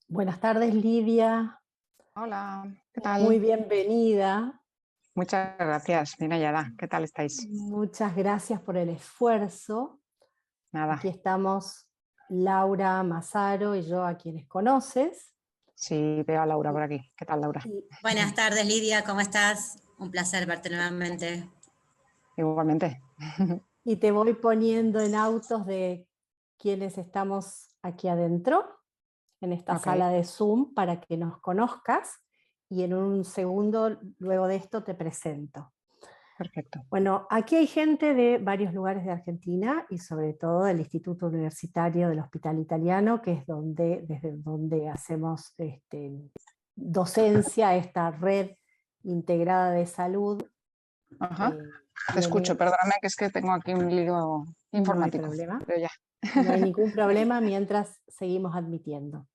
Buenas tardes, Lidia. Hola, ¿qué Muy tal? bienvenida. Muchas gracias. Mira, Yara, ¿qué tal estáis? Muchas gracias por el esfuerzo. Aquí Nada, estamos Laura Mazaro y yo, a quienes conoces. sí, veo a Laura Y, por aquí. ¿Qué tal, Laura? y- Buenas tardes, Lidia, ¿cómo estás? Un placer verte nuevamente. Igualmente. y te voy poniendo en autos de quienes estamos aquí adentro, en esta Ok, sala de Zoom, para que nos conozcas. Y en un segundo, luego de esto, te presento. perfecto. Bueno, aquí hay gente de varios lugares de Argentina y sobre todo del Instituto Universitario del Hospital Italiano, que es desde donde hacemos docencia, esta red integrada de salud. Ajá. eh, Te la escucho, univers- perdóname que es que tengo aquí un lío no hay informático, problema, pero ya. no hay ningún problema mientras seguimos admitiendo.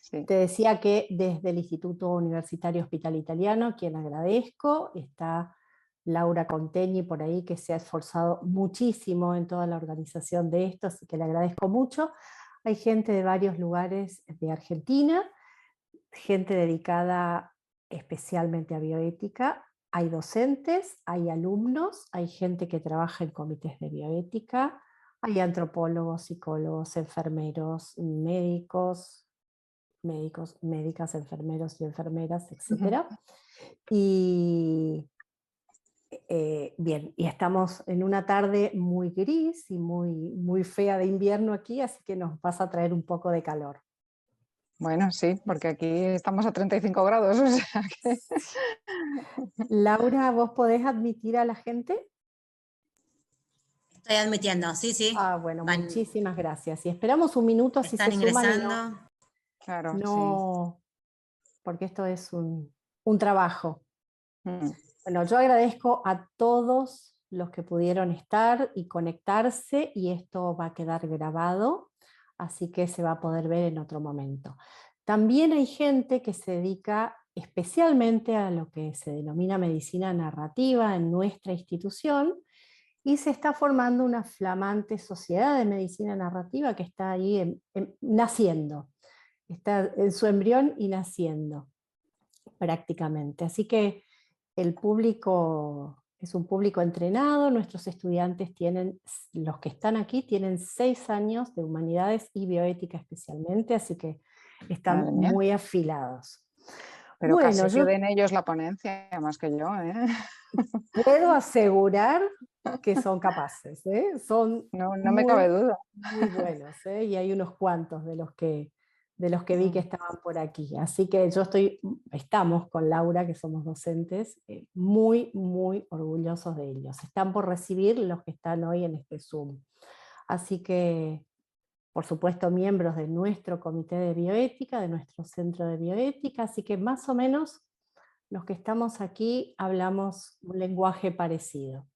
Sí, Te decía que desde el Instituto Universitario Hospital Italiano, quien agradezco, está Laura Contegni por ahí, que se ha esforzado muchísimo en toda la organización de esto, así que le agradezco mucho. Hay gente de varios lugares de Argentina, gente dedicada especialmente a bioética. Hay docentes, hay alumnos, hay gente que trabaja en comités de bioética, hay antropólogos, psicólogos, enfermeros, médicas, enfermeros y enfermeras, ujú. etcétera. Y bien, y estamos en una tarde muy gris y muy fea de invierno aquí, así que nos vas a traer un poco de calor. Bueno, sí, porque aquí estamos a 35 grados, o sea que... Laura, ¿vos podés admitir a la gente? Estoy admitiendo, sí, sí, Ah, bueno, van, muchísimas gracias. Y esperamos un minuto si se están suman y ingresando. Claro, sí. no, porque esto es un trabajo. Mm. Bueno, yo agradezco a todos los que pudieron estar y conectarse y esto va a quedar grabado, así que se va a poder ver en otro momento. También hay gente que se dedica especialmente a lo que se denomina medicina narrativa en nuestra institución y se está formando una flamante sociedad de medicina narrativa que está ahí naciendo, está en su embrión y naciendo prácticamente. Así que el público es un público entrenado, nuestros estudiantes tienen, los que están aquí, tienen 6 años de humanidades y bioética especialmente, así que están Madre mía, muy afilados. pero Bueno, casi que yo den ellos la ponencia, más que yo, ¿eh? puedo asegurar que son capaces, ¿eh? Son No, no me cabe muy, duda. muy buenos, ¿eh? Y hay unos cuantos de los que vi que Mm. estaban por aquí. Así que estamos con Laura, que somos docentes, muy orgullosos de ellos. Están por recibir los que están hoy en este Zoom. Así que, por supuesto, miembros de nuestro comité de bioética, de nuestro centro de bioética, así que más o menos los que estamos aquí hablamos un lenguaje parecido.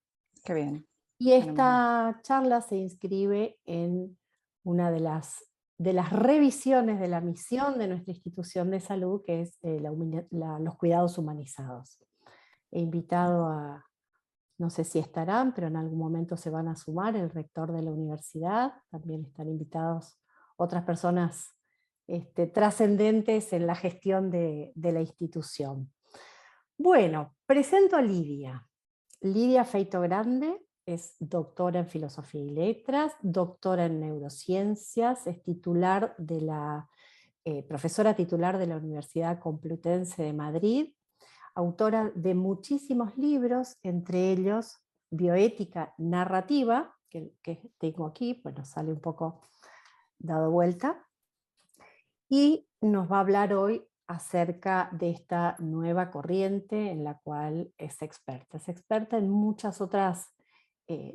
Qué bien, Y fenomenal. esta charla se inscribe en una de las revisiones de la misión de nuestra institución de salud, que es los cuidados humanizados. He invitado no sé si estarán, pero en algún momento se van a sumar el rector de la universidad, también están invitados otras personas trascendentes en la gestión de la institución. Bueno, presento a Lidia. Lidia Feito Grande es doctora en Filosofía y Letras, doctora en Neurociencias, es profesora titular de la Universidad Complutense de Madrid, autora de muchísimos libros, entre ellos Bioética Narrativa, que tengo aquí, bueno, sale un poco dado vuelta, y nos va a hablar hoy acerca de esta nueva corriente en la cual es experta. Es experta en muchas otras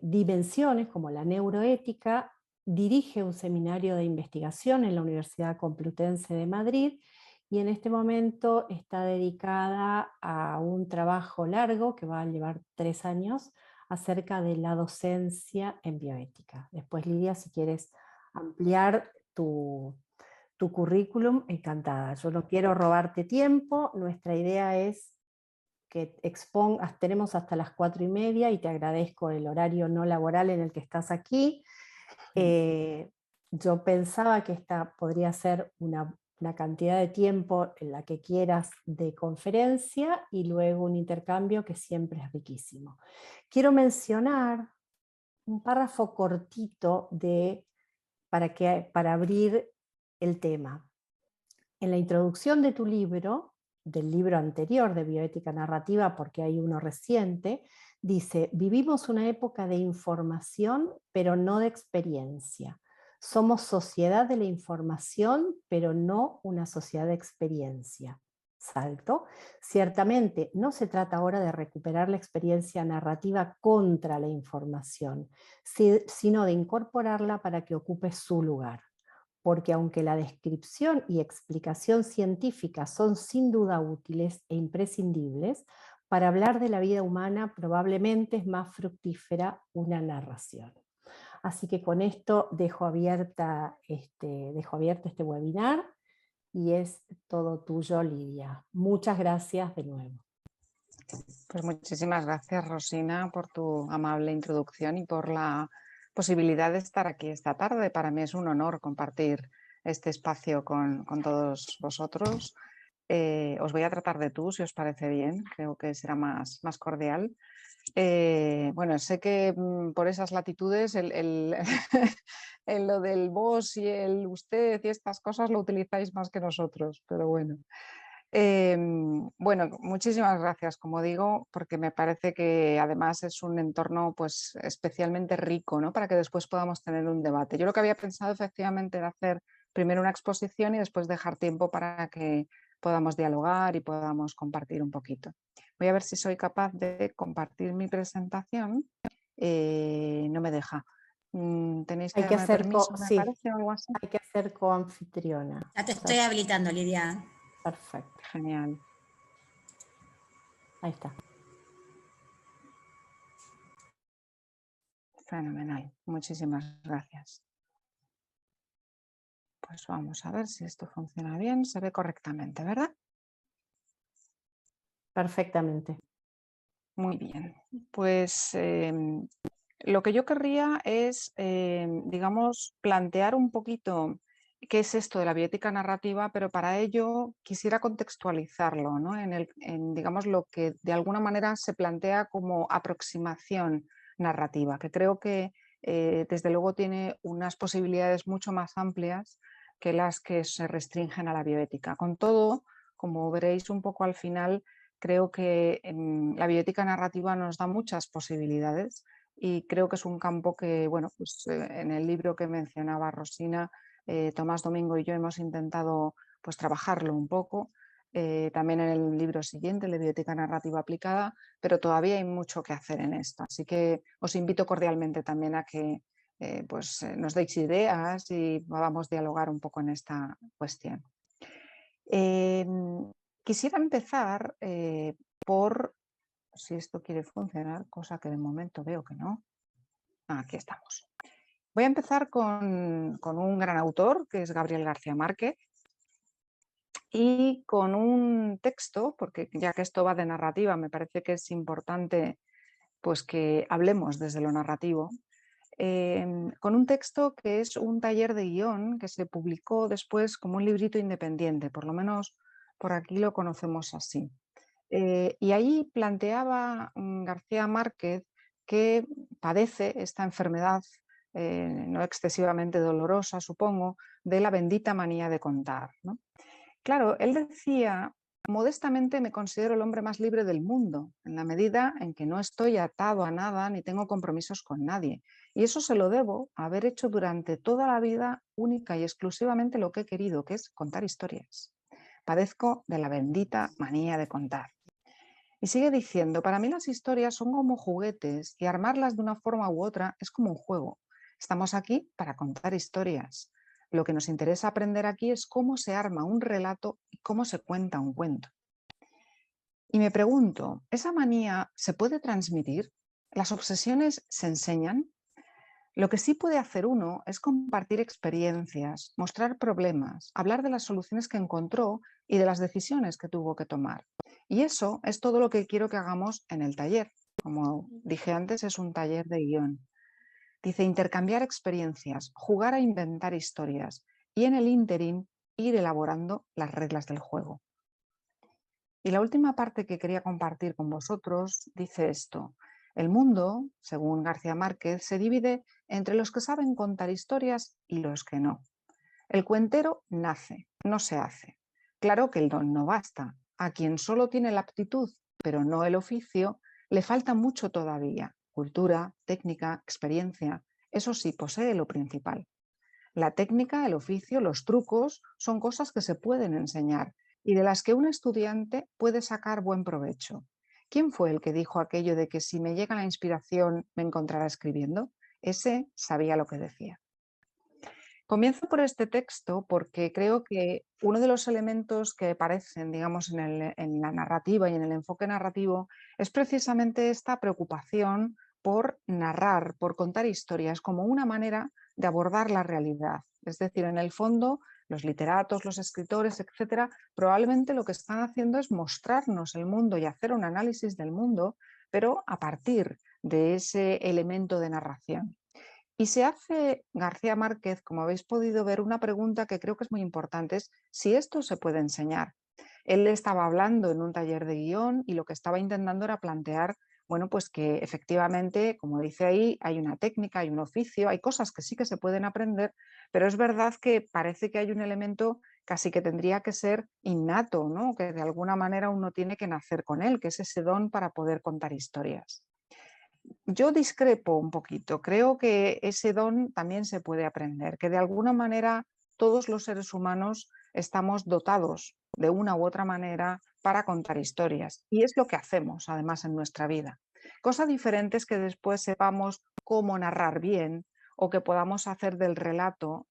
dimensiones, como la neuroética, dirige un seminario de investigación en la Universidad Complutense de Madrid y en este momento está dedicada a un trabajo largo que va a llevar 3 años acerca de la docencia en bioética. Después, Lidia, si quieres ampliar tu currículum, encantada. Yo no quiero robarte tiempo, nuestra idea es que expongas, tenemos hasta las 4:30 y te agradezco el horario no laboral en el que estás aquí. Mm. Yo pensaba que esta podría ser una la cantidad de tiempo en la que quieras de conferencia y luego un intercambio que siempre es riquísimo. Quiero mencionar un párrafo cortito para abrir el tema. En la introducción de tu libro, del libro anterior de bioética narrativa, porque hay uno reciente, dice: vivimos una época de información, pero no de experiencia. Somos sociedad de la información, pero no una sociedad de experiencia. Salto. Ciertamente, no se trata ahora de recuperar la experiencia narrativa contra la información, sino de incorporarla para que ocupe su lugar. Porque aunque la descripción y explicación científica son sin duda útiles e imprescindibles, para hablar de la vida humana probablemente es más fructífera una narración. Así que con esto dejo abierto este webinar y es todo tuyo, Lidia. Muchas gracias de nuevo. Pues muchísimas gracias, Rosina, por tu amable introducción y por la posibilidad de estar aquí esta tarde. Para mí es un honor compartir este espacio con todos vosotros. Os voy a tratar de tú, si os parece bien, creo que será más cordial. Bueno, sé que por esas latitudes lo del vos y el usted y estas cosas lo utilizáis más que nosotros, pero bueno. Bueno, muchísimas gracias, como digo, porque me parece que además es un entorno pues especialmente rico, ¿no? Para que después podamos tener un debate. Yo lo que había pensado efectivamente era hacer primero una exposición y después dejar tiempo para que podamos dialogar y podamos compartir un poquito. Voy a ver si soy capaz de compartir mi presentación. No me deja. ¿Tenéis que darme permiso, me parece, o algo así? Hay que hacer coanfitriona. Ya te estoy habilitando, Lidia. Perfecto. Genial. Ahí está. Fenomenal. Muchísimas gracias. Pues vamos a ver si esto funciona bien. Se ve correctamente, ¿verdad? Perfectamente. Muy bien. Pues lo que yo querría es, digamos, plantear un poquito qué es esto de la bioética narrativa, pero para ello quisiera contextualizarlo, ¿no? en, digamos, lo que de alguna manera se plantea como aproximación narrativa, que creo que desde luego tiene unas posibilidades mucho más amplias que las que se restringen a la bioética. Con todo, como veréis un poco al final, creo que la bioética narrativa nos da muchas posibilidades y creo que es un campo que, bueno, pues en el libro que mencionaba Rosina, Tomás Domingo y yo hemos intentado pues trabajarlo un poco. También en el libro siguiente, la bioética narrativa aplicada, pero todavía hay mucho que hacer en esto. Así que os invito cordialmente también a que nos deis ideas y podamos dialogar un poco en esta cuestión. Quisiera empezar por, si esto quiere funcionar, cosa que de momento veo que no. Aquí estamos. Voy a empezar con un gran autor, que es Gabriel García Márquez, y con un texto, porque ya que esto va de narrativa, me parece que es importante pues, que hablemos desde lo narrativo, con un texto que es un taller de guión que se publicó después como un librito independiente, por lo menos por aquí lo conocemos así. Y ahí planteaba García Márquez que padece esta enfermedad no excesivamente dolorosa, supongo, de la bendita manía de contar, ¿no? Claro, él decía: modestamente me considero el hombre más libre del mundo, en la medida en que no estoy atado a nada ni tengo compromisos con nadie. Y eso se lo debo a haber hecho durante toda la vida única y exclusivamente lo que he querido, que es contar historias. Padezco de la bendita manía de contar. Y sigue diciendo: para mí las historias son como juguetes y armarlas de una forma u otra es como un juego. Estamos aquí para contar historias. Lo que nos interesa aprender aquí es cómo se arma un relato y cómo se cuenta un cuento. Y me pregunto, ¿esa manía se puede transmitir? ¿Las obsesiones se enseñan? Lo que sí puede hacer uno es compartir experiencias, mostrar problemas, hablar de las soluciones que encontró y de las decisiones que tuvo que tomar. Y eso es todo lo que quiero que hagamos en el taller. Como dije antes, es un taller de guión. Dice: intercambiar experiencias, jugar a inventar historias y en el ínterin ir elaborando las reglas del juego. Y la última parte que quería compartir con vosotros dice esto: el mundo, según García Márquez, se divide entre los que saben contar historias y los que no. El cuentero nace, no se hace. Claro que el don no basta. A quien solo tiene la aptitud, pero no el oficio, le falta mucho todavía: cultura, técnica, experiencia. Eso sí, posee lo principal. La técnica, el oficio, los trucos son cosas que se pueden enseñar y de las que un estudiante puede sacar buen provecho. ¿Quién fue el que dijo aquello de que si me llega la inspiración me encontrará escribiendo? Ese sabía lo que decía. Comienzo por este texto porque creo que uno de los elementos que aparecen, digamos, en la narrativa y en el enfoque narrativo es precisamente esta preocupación por narrar, por contar historias como una manera de abordar la realidad. Es decir, en el fondo, los literatos, los escritores, etcétera, probablemente lo que están haciendo es mostrarnos el mundo y hacer un análisis del mundo, pero a partir de ese elemento de narración. Y se hace García Márquez, como habéis podido ver, una pregunta que creo que es muy importante: es si esto se puede enseñar. Él estaba hablando en un taller de guión y lo que estaba intentando era plantear, bueno, pues que efectivamente, como dice ahí, hay una técnica, hay un oficio, hay cosas que sí que se pueden aprender, pero es verdad que parece que hay un elemento casi que tendría que ser innato, ¿no? Que de alguna manera uno tiene que nacer con él, que es ese don para poder contar historias. Yo discrepo un poquito, creo que ese don también se puede aprender, que de alguna manera todos los seres humanos estamos dotados de una u otra manera para contar historias y es lo que hacemos además en nuestra vida. Cosa diferente es que después sepamos cómo narrar bien o que podamos hacer del relato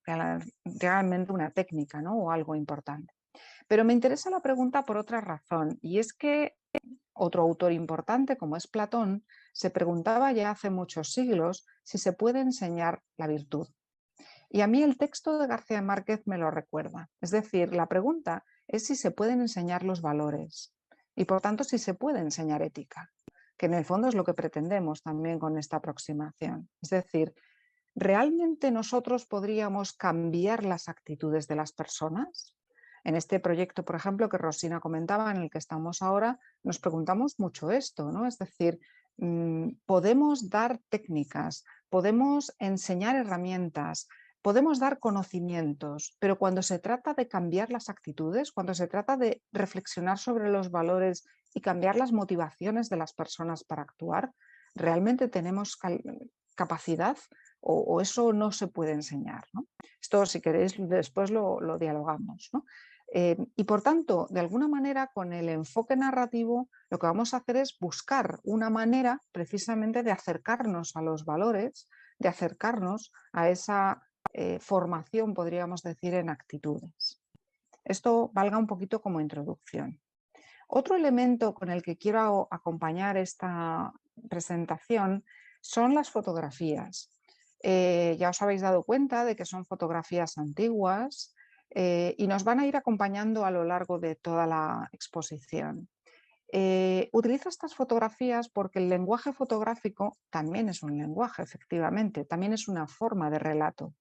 realmente una técnica, ¿no? O algo importante. Pero me interesa la pregunta por otra razón, y es que otro autor importante, como es Platón, se preguntaba ya hace muchos siglos si se puede enseñar la virtud. Y a mí el texto de García Márquez me lo recuerda. Es decir, la pregunta es si se pueden enseñar los valores y por tanto si se puede enseñar ética, que en el fondo es lo que pretendemos también con esta aproximación. Es decir, ¿realmente nosotros podríamos cambiar las actitudes de las personas? En este proyecto, por ejemplo, que Rosina comentaba, en el que estamos ahora, nos preguntamos mucho esto, ¿no? Es decir, podemos dar técnicas, podemos enseñar herramientas, podemos dar conocimientos, pero cuando se trata de cambiar las actitudes, cuando se trata de reflexionar sobre los valores y cambiar las motivaciones de las personas para actuar, ¿realmente tenemos capacidad o eso no se puede enseñar, ¿no? Esto, si queréis, después lo dialogamos, ¿no? Y por tanto, de alguna manera, con el enfoque narrativo, lo que vamos a hacer es buscar una manera precisamente de acercarnos a los valores, de acercarnos a esa formación, podríamos decir, en actitudes. Esto valga un poquito como introducción. Otro elemento con el que quiero acompañar esta presentación son las fotografías. Ya os habéis dado cuenta de que son fotografías antiguas y nos van a ir acompañando a lo largo de toda la exposición. Utilizo estas fotografías porque el lenguaje fotográfico también es un lenguaje, efectivamente, también es una forma de relato.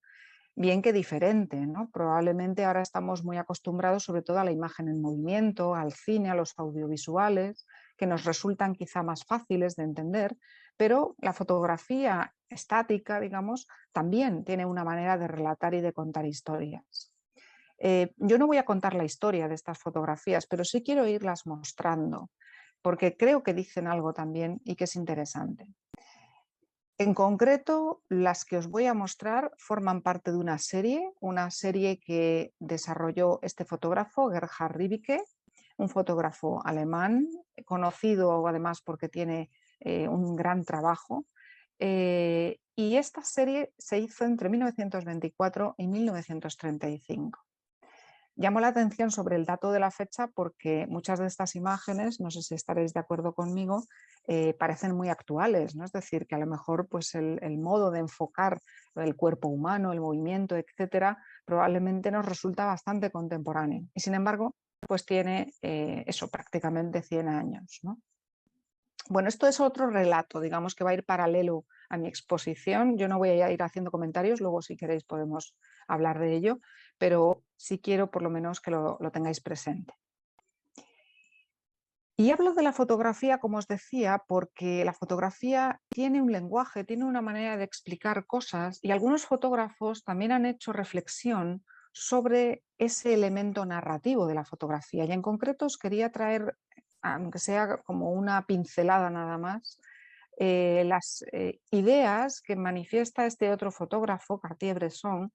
Bien que diferente, ¿no? Probablemente ahora estamos muy acostumbrados sobre todo a la imagen en movimiento, al cine, a los audiovisuales, que nos resultan quizá más fáciles de entender, pero la fotografía estática, digamos, también tiene una manera de relatar y de contar historias. Yo no voy a contar la historia de estas fotografías, pero sí quiero irlas mostrando, porque creo que dicen algo también y que es interesante. En concreto, las que os voy a mostrar forman parte de una serie que desarrolló este fotógrafo, Gerhard Ribicke, un fotógrafo alemán, conocido además porque tiene un gran trabajo. Y esta serie se hizo entre 1924 y 1935. Llamo la atención sobre el dato de la fecha porque muchas de estas imágenes, no sé si estaréis de acuerdo conmigo, parecen muy actuales, ¿no? Es decir, que a lo mejor pues el modo de enfocar el cuerpo humano, el movimiento, etcétera, probablemente nos resulta bastante contemporáneo. Y sin embargo, pues tiene eso, prácticamente 100 años, ¿no? Bueno, esto es otro relato, digamos, que va a ir paralelo a mi exposición. Yo no voy a ir haciendo comentarios, luego si queréis podemos hablar de ello, pero sí quiero por lo menos que lo tengáis presente. Y hablo de la fotografía, como os decía, porque la fotografía tiene un lenguaje, tiene una manera de explicar cosas y algunos fotógrafos también han hecho reflexión sobre ese elemento narrativo de la fotografía. Y en concreto os quería traer, aunque sea como una pincelada nada más, las ideas que manifiesta este otro fotógrafo, Cartier-Bresson,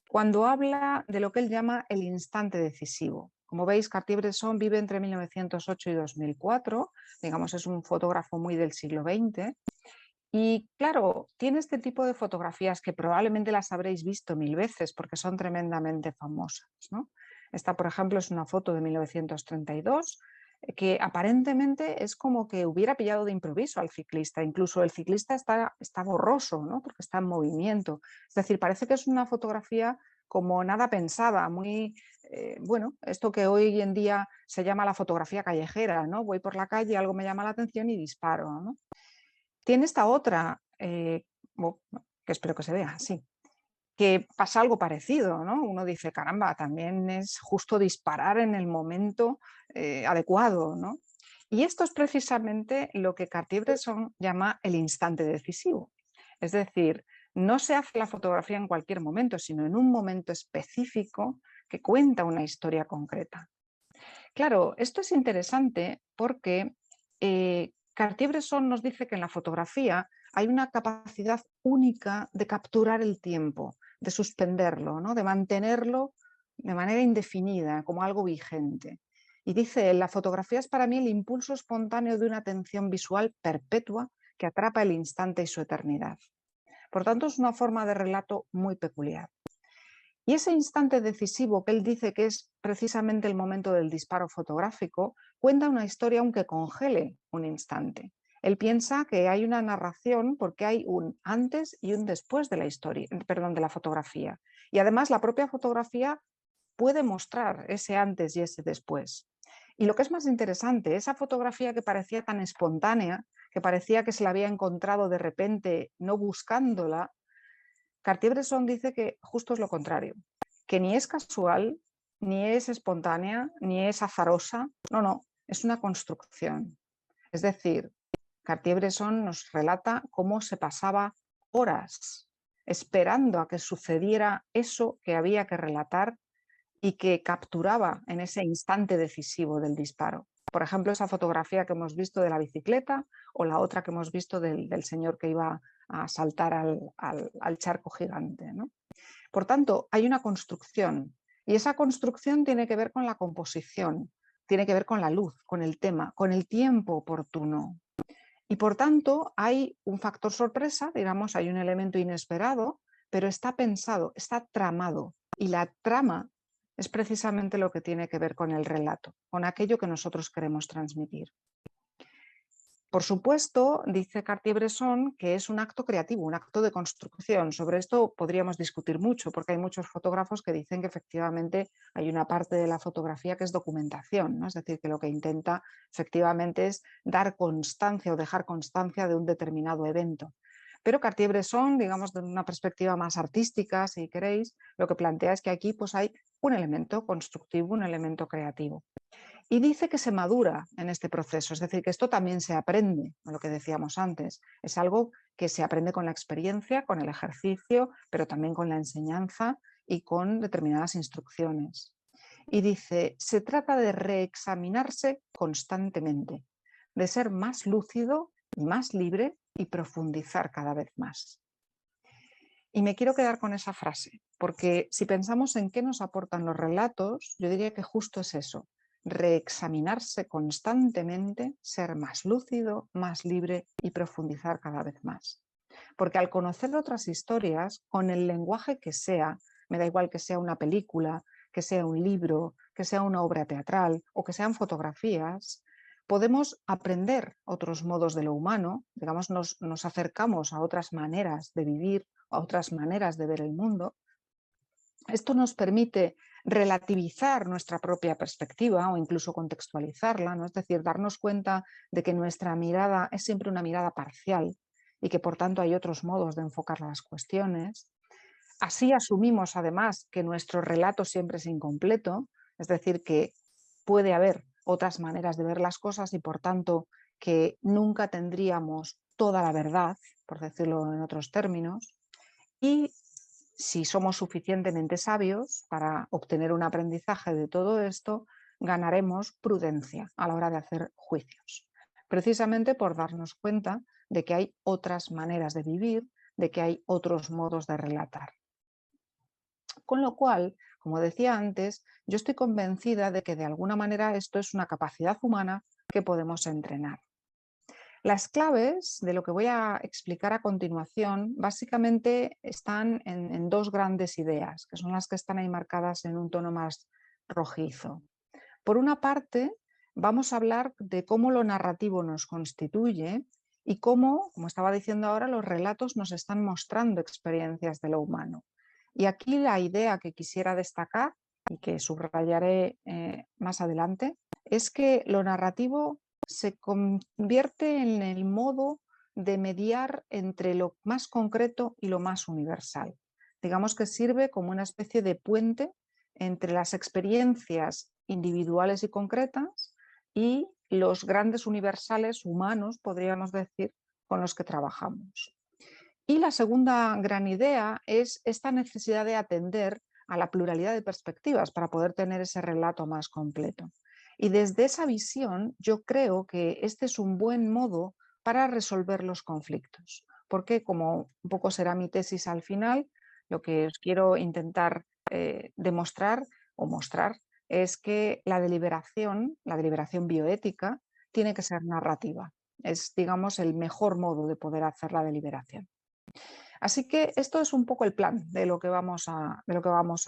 cuando habla de lo que él llama el instante decisivo. Como veis, Cartier-Bresson vive entre 1908 y 2004, digamos, es un fotógrafo muy del siglo XX. Y claro, tiene este tipo de fotografías que probablemente las habréis visto 1000 veces porque son tremendamente famosas, ¿no? Esta, por ejemplo, es una foto de 1932 que aparentemente es como que hubiera pillado de improviso al ciclista. Incluso el ciclista está borroso, ¿no? Porque está en movimiento. Es decir, parece que es una fotografía como nada pensada, muy, bueno, esto que hoy en día se llama la fotografía callejera, ¿no? Voy por la calle, algo me llama la atención y disparo, ¿no? Tiene esta otra, que espero que se vea, sí, que pasa algo parecido, ¿no? Uno dice, caramba, también es justo disparar en el momento adecuado, ¿no? Y esto es precisamente lo que Cartier-Bresson llama el instante decisivo. Es decir, no se hace la fotografía en cualquier momento, sino en un momento específico que cuenta una historia concreta. Claro, esto es interesante porque Cartier-Bresson nos dice que en la fotografía hay una capacidad única de capturar el tiempo, de suspenderlo, ¿no? De mantenerlo de manera indefinida, como algo vigente. Y dice, la fotografía es para mí el impulso espontáneo de una atención visual perpetua que atrapa el instante y su eternidad. Por tanto, es una forma de relato muy peculiar. Y ese instante decisivo que él dice que es precisamente el momento del disparo fotográfico, cuenta una historia aunque congele un instante. Él piensa que hay una narración porque hay un antes y un después de la historia, perdón, de la fotografía. Y además la propia fotografía puede mostrar ese antes y ese después. Y lo que es más interesante, esa fotografía que parecía tan espontánea, que parecía que se la había encontrado de repente, no buscándola, Cartier-Bresson dice que justo es lo contrario, que ni es casual, ni es espontánea, ni es azarosa, no, es una construcción. Es decir, Cartier-Bresson nos relata cómo se pasaba horas esperando a que sucediera eso que había que relatar y que capturaba en ese instante decisivo del disparo. Por ejemplo, esa fotografía que hemos visto de la bicicleta o la otra que hemos visto del señor que iba a saltar al charco gigante, ¿no? Por tanto, hay una construcción y esa construcción tiene que ver con la composición, tiene que ver con la luz, con el tema, con el tiempo oportuno. Y por tanto, hay un factor sorpresa, digamos, hay un elemento inesperado, pero está pensado, está tramado. Y la trama es precisamente lo que tiene que ver con el relato, con aquello que nosotros queremos transmitir. Por supuesto, dice Cartier-Bresson que es un acto creativo, un acto de construcción. Sobre esto podríamos discutir mucho, porque hay muchos fotógrafos que dicen que efectivamente hay una parte de la fotografía que es documentación, ¿no? Es decir, que lo que intenta efectivamente es dar constancia o dejar constancia de un determinado evento. Pero Cartier-Bresson, digamos, de una perspectiva más artística, si queréis, lo que plantea es que aquí pues, hay un elemento constructivo, un elemento creativo. Y dice que se madura en este proceso, es decir, que esto también se aprende, lo que decíamos antes, es algo que se aprende con la experiencia, con el ejercicio, pero también con la enseñanza y con determinadas instrucciones. Y dice, se trata de reexaminarse constantemente, de ser más lúcido y más libre y profundizar cada vez más. Y me quiero quedar con esa frase, porque si pensamos en qué nos aportan los relatos, yo diría que justo es eso, reexaminarse constantemente, ser más lúcido, más libre y profundizar cada vez más. Porque al conocer otras historias, con el lenguaje que sea, me da igual que sea una película, que sea un libro, que sea una obra teatral o que sean fotografías, podemos aprender otros modos de lo humano, digamos, nos acercamos a otras maneras de vivir, a otras maneras de ver el mundo. Esto nos permite relativizar nuestra propia perspectiva o incluso contextualizarla, ¿no? Es decir, darnos cuenta de que nuestra mirada es siempre una mirada parcial y que por tanto hay otros modos de enfocar las cuestiones. Así asumimos además que nuestro relato siempre es incompleto, es decir, que puede haber otras maneras de ver las cosas y por tanto que nunca tendríamos toda la verdad, por decirlo en otros términos, y si somos suficientemente sabios para obtener un aprendizaje de todo esto, ganaremos prudencia a la hora de hacer juicios, precisamente por darnos cuenta de que hay otras maneras de vivir, de que hay otros modos de relatar. Con lo cual, como decía antes, yo estoy convencida de que de alguna manera esto es una capacidad humana que podemos entrenar. Las claves de lo que voy a explicar a continuación básicamente están en dos grandes ideas, que son las que están ahí marcadas en un tono más rojizo. Por una parte, vamos a hablar de cómo lo narrativo nos constituye y cómo, como estaba diciendo ahora, los relatos nos están mostrando experiencias de lo humano. Y aquí la idea que quisiera destacar y que subrayaré más adelante es que lo narrativo se convierte en el modo de mediar entre lo más concreto y lo más universal. Digamos que sirve como una especie de puente entre las experiencias individuales y concretas y los grandes universales humanos, podríamos decir, con los que trabajamos. Y la segunda gran idea es esta necesidad de atender a la pluralidad de perspectivas para poder tener ese relato más completo. Y desde esa visión yo creo que este es un buen modo para resolver los conflictos, porque como un poco será mi tesis al final, lo que os quiero intentar demostrar o mostrar es que la deliberación bioética, tiene que ser narrativa. Es, digamos, el mejor modo de poder hacer la deliberación. Así que esto es un poco el plan de lo que vamos a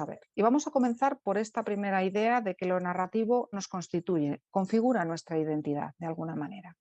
ver. Y vamos a comenzar por esta primera idea de que lo narrativo nos constituye, configura nuestra identidad de alguna manera.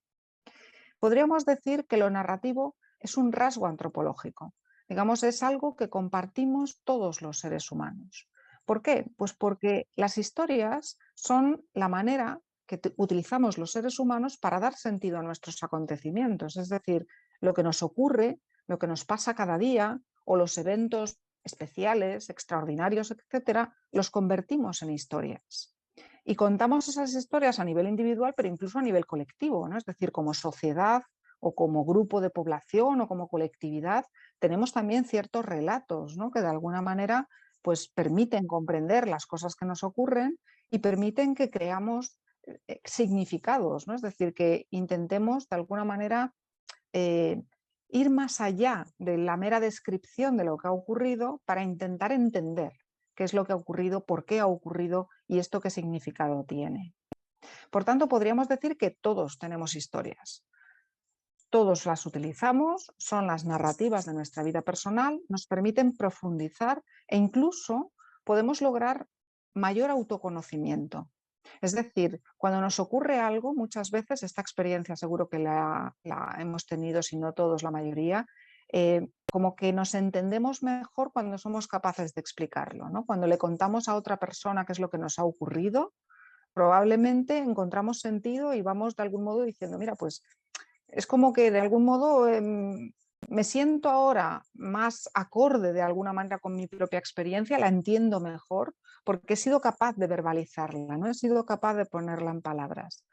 Podríamos decir que lo narrativo es un rasgo antropológico. Digamos, es algo que compartimos todos los seres humanos. ¿Por qué? Pues porque las historias son la manera que utilizamos los seres humanos para dar sentido a nuestros acontecimientos. Es decir, lo que nos ocurre, lo que nos pasa cada día o los eventos especiales, extraordinarios, etcétera, los convertimos en historias. Y contamos esas historias a nivel individual, pero incluso a nivel colectivo, ¿no? Es decir, como sociedad o como grupo de población o como colectividad, tenemos también ciertos relatos, ¿no? Que de alguna manera pues, permiten comprender las cosas que nos ocurren y permiten que creamos significados, ¿no? Es decir, que intentemos de alguna manera ir más allá de la mera descripción de lo que ha ocurrido para intentar entender qué es lo que ha ocurrido, por qué ha ocurrido y esto qué significado tiene. Por tanto, podríamos decir que todos tenemos historias. Todos las utilizamos, son las narrativas de nuestra vida personal, nos permiten profundizar e incluso podemos lograr mayor autoconocimiento. Es decir, cuando nos ocurre algo, muchas veces, esta experiencia seguro que la hemos tenido, si no todos, la mayoría, como que nos entendemos mejor cuando somos capaces de explicarlo, ¿no? Cuando le contamos a otra persona qué es lo que nos ha ocurrido, probablemente encontramos sentido y vamos de algún modo diciendo, mira, pues es como que de algún modo me siento ahora más acorde de alguna manera con mi propia experiencia, la entiendo mejor porque he sido capaz de verbalizarla, no he sido capaz de ponerla en palabras.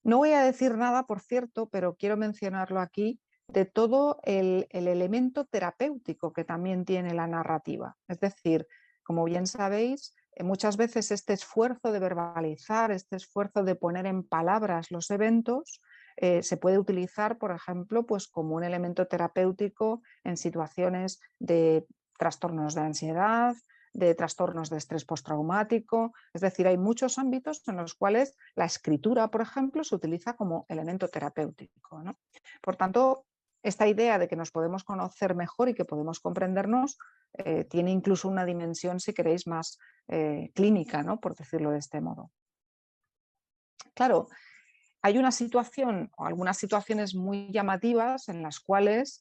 No voy a decir nada, por cierto, pero quiero mencionarlo aquí, de todo el elemento terapéutico que también tiene la narrativa. Es decir, como bien sabéis, muchas veces este esfuerzo de verbalizar, este esfuerzo de poner en palabras los eventos, se puede utilizar, por ejemplo, pues como un elemento terapéutico en situaciones de trastornos de ansiedad, de trastornos de estrés postraumático. Es decir, hay muchos ámbitos en los cuales la escritura, por ejemplo, se utiliza como elemento terapéutico, ¿no? Por tanto, esta idea de que nos podemos conocer mejor y que podemos comprendernos tiene incluso una dimensión, si queréis, más clínica, ¿no? Por decirlo de este modo. Claro, hay una situación o algunas situaciones muy llamativas en las cuales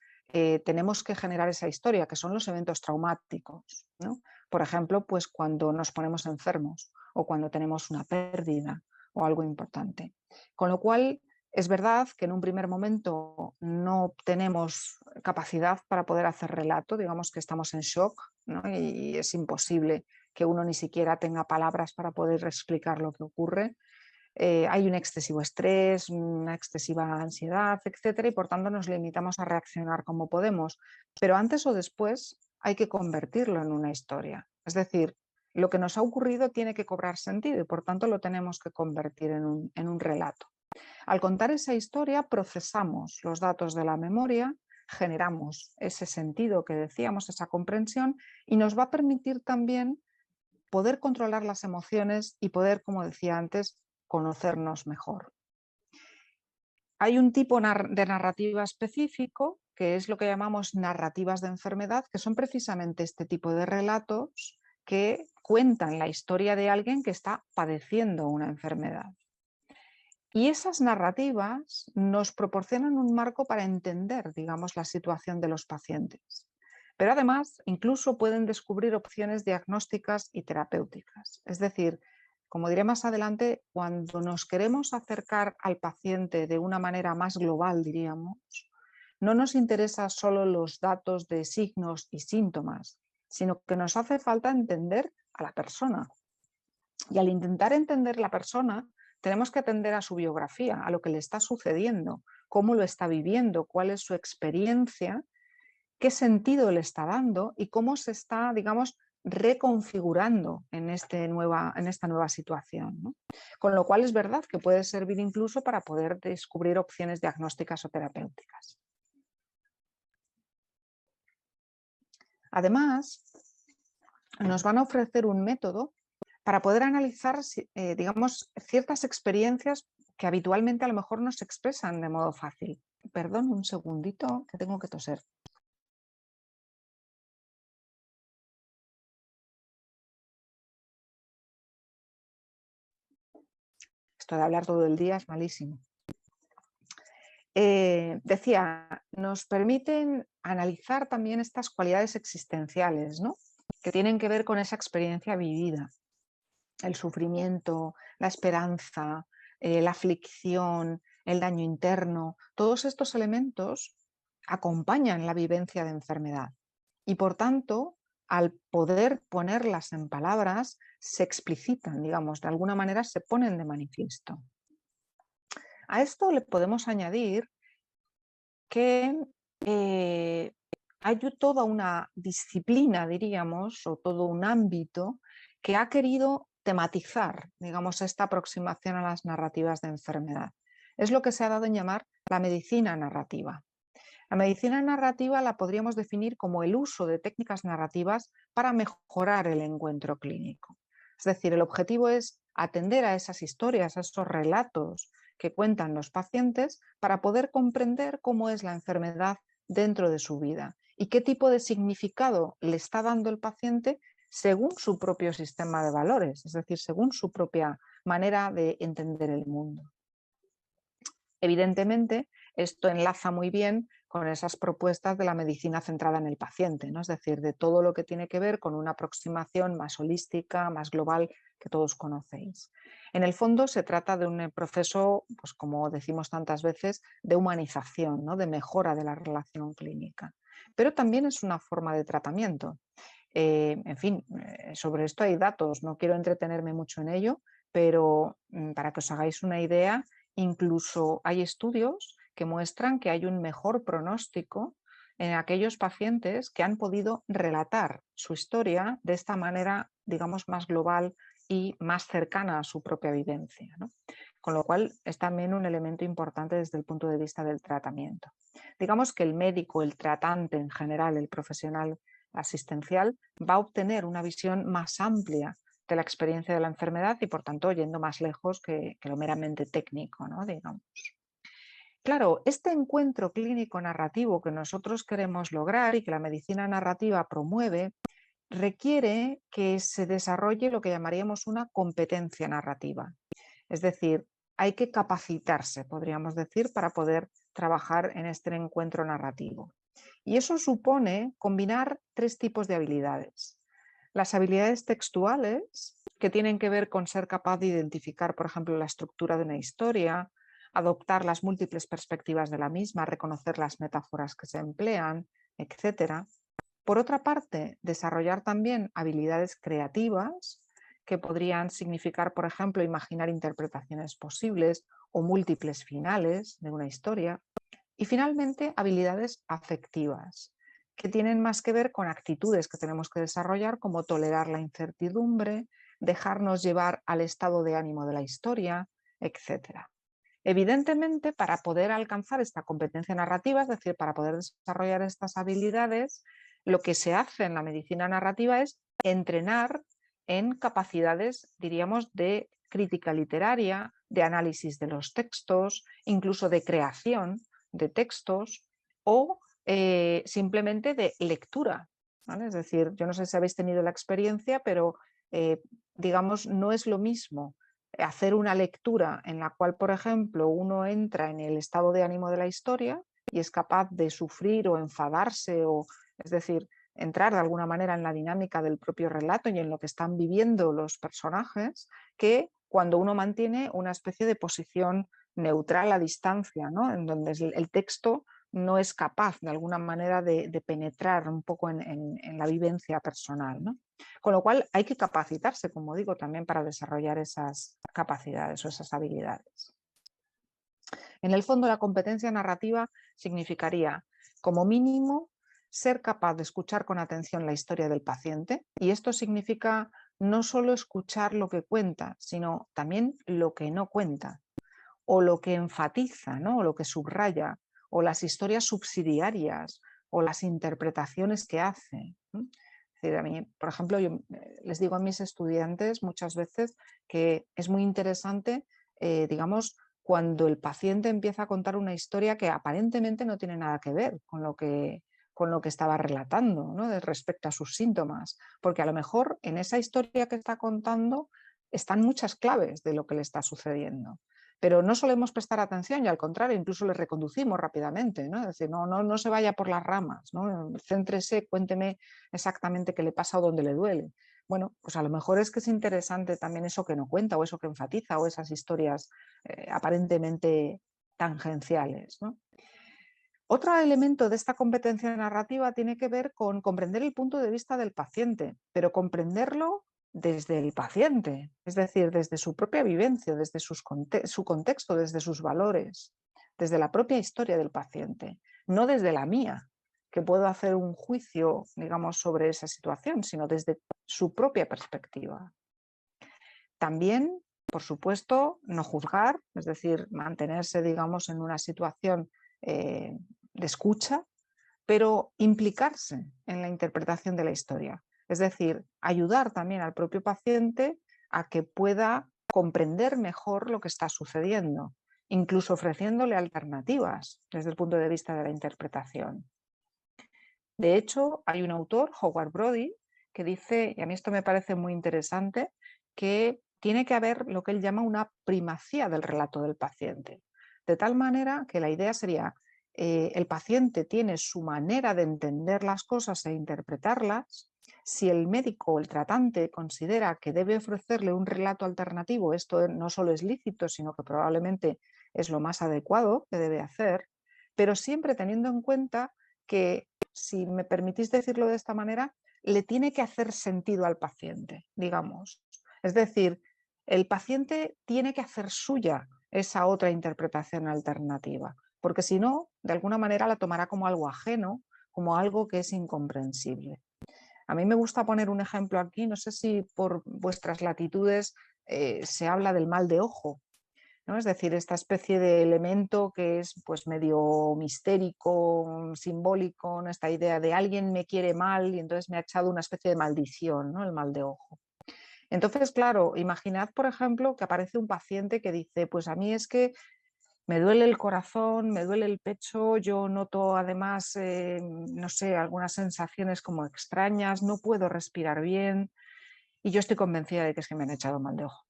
tenemos que generar esa historia, que son los eventos traumáticos, ¿no? Por ejemplo, pues cuando nos ponemos enfermos o cuando tenemos una pérdida o algo importante. Con lo cual, Es verdad que en un primer momento no tenemos capacidad para poder hacer relato, digamos que estamos en shock, ¿no? Y es imposible que uno ni siquiera tenga palabras para poder explicar lo que ocurre. Hay un excesivo estrés, una excesiva ansiedad, etcétera, y por tanto nos limitamos a reaccionar como podemos. Pero antes o después hay que convertirlo en una historia. Es decir, lo que nos ha ocurrido tiene que cobrar sentido y por tanto lo tenemos que convertir en un relato. Al contar esa historia, procesamos los datos de la memoria, generamos ese sentido que decíamos, esa comprensión, y nos va a permitir también poder controlar las emociones y poder, como decía antes, conocernos mejor. Hay un tipo de narrativa específico, que es lo que llamamos narrativas de enfermedad, que son precisamente este tipo de relatos que cuentan la historia de alguien que está padeciendo una enfermedad. Y esas narrativas nos proporcionan un marco para entender, digamos, la situación de los pacientes. Pero además, incluso pueden descubrir opciones diagnósticas y terapéuticas. Es decir, como diré más adelante, cuando nos queremos acercar al paciente de una manera más global, diríamos, no nos interesa solo los datos de signos y síntomas, sino que nos hace falta entender a la persona. Y al intentar entender la persona, tenemos que atender a su biografía, a lo que le está sucediendo, cómo lo está viviendo, cuál es su experiencia, qué sentido le está dando y cómo se está, digamos, reconfigurando en esta nueva situación, ¿no? Con lo cual es verdad que puede servir incluso para poder descubrir opciones diagnósticas o terapéuticas. Además, nos van a ofrecer un método para poder analizar, digamos, ciertas experiencias que habitualmente a lo mejor no se expresan de modo fácil. Perdón, un segundito, que tengo que toser. Esto de hablar todo el día es malísimo. Decía, nos permiten analizar también estas cualidades existenciales, ¿no? Que tienen que ver con esa experiencia vivida. El sufrimiento, la esperanza, la aflicción, el daño interno, todos estos elementos acompañan la vivencia de enfermedad y por tanto, al poder ponerlas en palabras, se explicitan, digamos, de alguna manera se ponen de manifiesto. A esto le podemos añadir que hay toda una disciplina, diríamos, o todo un ámbito que ha querido tematizar, digamos, esta aproximación a las narrativas de enfermedad. Es lo que se ha dado en llamar la medicina narrativa. La medicina narrativa la podríamos definir como el uso de técnicas narrativas para mejorar el encuentro clínico. Es decir, el objetivo es atender a esas historias, a esos relatos que cuentan los pacientes para poder comprender cómo es la enfermedad dentro de su vida y qué tipo de significado le está dando el paciente según su propio sistema de valores, es decir, según su propia manera de entender el mundo. Evidentemente, esto enlaza muy bien con esas propuestas de la medicina centrada en el paciente, ¿no? Es decir, de todo lo que tiene que ver con una aproximación más holística, más global, que todos conocéis. En el fondo se trata de un proceso, pues como decimos tantas veces, de humanización, ¿no? De mejora de la relación clínica. Pero también es una forma de tratamiento. En fin, sobre esto hay datos, no quiero entretenerme mucho en ello, pero para que os hagáis una idea, incluso hay estudios que muestran que hay un mejor pronóstico en aquellos pacientes que han podido relatar su historia de esta manera, digamos, más global y más cercana a su propia vivencia, ¿no? Con lo cual es también un elemento importante desde el punto de vista del tratamiento. Digamos que el médico, el tratante en general, el profesional asistencial, va a obtener una visión más amplia de la experiencia de la enfermedad y por tanto yendo más lejos que lo meramente técnico, ¿no? Digamos. Claro, este encuentro clínico narrativo que nosotros queremos lograr y que la medicina narrativa promueve requiere que se desarrolle lo que llamaríamos una competencia narrativa. Es decir, hay que capacitarse, podríamos decir, para poder trabajar en este encuentro narrativo. Y eso supone combinar tres tipos de habilidades. Las habilidades textuales, que tienen que ver con ser capaz de identificar, por ejemplo, la estructura de una historia, adoptar las múltiples perspectivas de la misma, reconocer las metáforas que se emplean, etc. Por otra parte, desarrollar también habilidades creativas que podrían significar, por ejemplo, imaginar interpretaciones posibles o múltiples finales de una historia. Y finalmente, habilidades afectivas, que tienen más que ver con actitudes que tenemos que desarrollar, como tolerar la incertidumbre, dejarnos llevar al estado de ánimo de la historia, etc. Evidentemente, para poder alcanzar esta competencia narrativa, es decir, para poder desarrollar estas habilidades, lo que se hace en la medicina narrativa es entrenar en capacidades, diríamos, de crítica literaria, de análisis de los textos, incluso de creación de textos o simplemente de lectura, ¿vale? Es decir, yo no sé si habéis tenido la experiencia, pero digamos, no es lo mismo hacer una lectura en la cual, por ejemplo, uno entra en el estado de ánimo de la historia y es capaz de sufrir o enfadarse, o, es decir, entrar de alguna manera en la dinámica del propio relato y en lo que están viviendo los personajes, que cuando uno mantiene una especie de posición neutral a distancia, ¿no? En donde el texto no es capaz de alguna manera de penetrar un poco en la vivencia personal, ¿no? Con lo cual hay que capacitarse, como digo, también para desarrollar esas capacidades o esas habilidades. En el fondo, la competencia narrativa significaría, como mínimo, ser capaz de escuchar con atención la historia del paciente, y esto significa no solo escuchar lo que cuenta, sino también lo que no cuenta, o lo que enfatiza, ¿no? O lo que subraya, o las historias subsidiarias, o las interpretaciones que hace, ¿no? Es decir, a mí, por ejemplo, yo les digo a mis estudiantes muchas veces que es muy interesante, digamos, cuando el paciente empieza a contar una historia que aparentemente no tiene nada que ver con lo que estaba relatando, ¿no? Respecto a sus síntomas, porque a lo mejor en esa historia que está contando están muchas claves de lo que le está sucediendo. Pero no solemos prestar atención y al contrario, incluso le reconducimos rápidamente, ¿no? Es decir, no se vaya por las ramas, ¿no? Céntrese, cuénteme exactamente qué le pasa o dónde le duele. Bueno, pues a lo mejor es que es interesante también eso que no cuenta o eso que enfatiza o esas historias aparentemente tangenciales, ¿no? Otro elemento de esta competencia narrativa tiene que ver con comprender el punto de vista del paciente, pero comprenderlo desde el paciente, es decir, desde su propia vivencia, desde su contexto, desde sus valores, desde la propia historia del paciente, no desde la mía, que puedo hacer un juicio, digamos, sobre esa situación, sino desde su propia perspectiva. También, por supuesto, no juzgar, es decir, mantenerse, digamos, en una situación de escucha, pero implicarse en la interpretación de la historia. Es decir, ayudar también al propio paciente a que pueda comprender mejor lo que está sucediendo, incluso ofreciéndole alternativas desde el punto de vista de la interpretación. De hecho, hay un autor, Howard Brody, que dice, y a mí esto me parece muy interesante, que tiene que haber lo que él llama una primacía del relato del paciente. De tal manera que la idea sería, el paciente tiene su manera de entender las cosas e interpretarlas. Si el médico o el tratante considera que debe ofrecerle un relato alternativo, esto no solo es lícito, sino que probablemente es lo más adecuado que debe hacer, pero siempre teniendo en cuenta que, si me permitís decirlo de esta manera, le tiene que hacer sentido al paciente, digamos. Es decir, el paciente tiene que hacer suya esa otra interpretación alternativa, porque si no, de alguna manera la tomará como algo ajeno, como algo que es incomprensible. A mí me gusta poner un ejemplo aquí, no sé si por vuestras latitudes se habla del mal de ojo, ¿no? Es decir, esta especie de elemento que es pues medio mistérico, simbólico, ¿no? Esta idea de alguien me quiere mal y entonces me ha echado una especie de maldición, ¿no? El mal de ojo. Entonces, claro, imaginad, por ejemplo, que aparece un paciente que dice, pues a mí es que me duele el corazón, me duele el pecho, yo noto además, no sé, algunas sensaciones como extrañas, no puedo respirar bien y yo estoy convencida de que es que me han echado mal de ojo.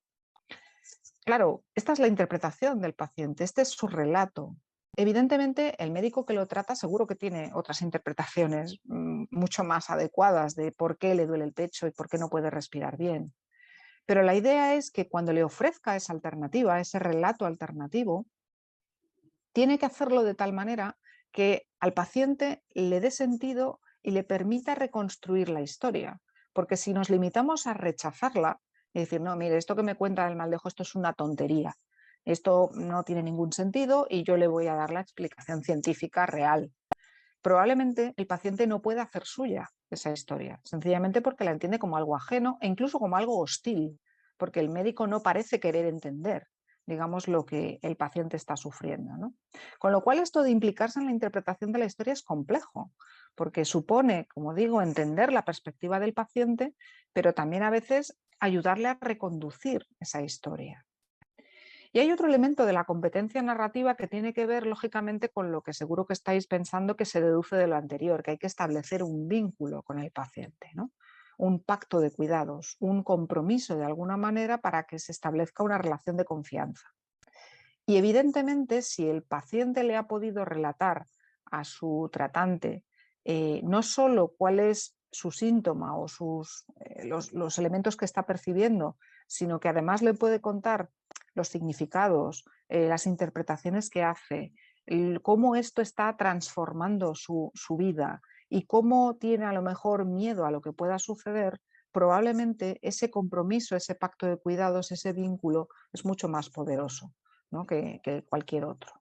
Claro, esta es la interpretación del paciente, este es su relato. Evidentemente, el médico que lo trata seguro que tiene otras interpretaciones mucho más adecuadas de por qué le duele el pecho y por qué no puede respirar bien. Pero la idea es que cuando le ofrezca esa alternativa, ese relato alternativo, tiene que hacerlo de tal manera que al paciente le dé sentido y le permita reconstruir la historia. Porque si nos limitamos a rechazarla y decir, no, mire, esto que me cuenta el mal de ojo, esto es una tontería, esto no tiene ningún sentido y yo le voy a dar la explicación científica real. Probablemente el paciente no pueda hacer suya esa historia, sencillamente porque la entiende como algo ajeno e incluso como algo hostil, porque el médico no parece querer entender, digamos, lo que el paciente está sufriendo, ¿no? Con lo cual esto de implicarse en la interpretación de la historia es complejo, porque supone, como digo, entender la perspectiva del paciente, pero también a veces ayudarle a reconducir esa historia. Y hay otro elemento de la competencia narrativa que tiene que ver, lógicamente, con lo que seguro que estáis pensando que se deduce de lo anterior, que hay que establecer un vínculo con el paciente, ¿no? Un pacto de cuidados, un compromiso de alguna manera para que se establezca una relación de confianza. Y evidentemente, si el paciente le ha podido relatar a su tratante no solo cuál es su síntoma o los elementos que está percibiendo, sino que además le puede contar los significados, las interpretaciones que hace, cómo esto está transformando su vida y cómo tiene a lo mejor miedo a lo que pueda suceder, probablemente ese compromiso, ese pacto de cuidados, ese vínculo es mucho más poderoso, ¿no? que cualquier otro.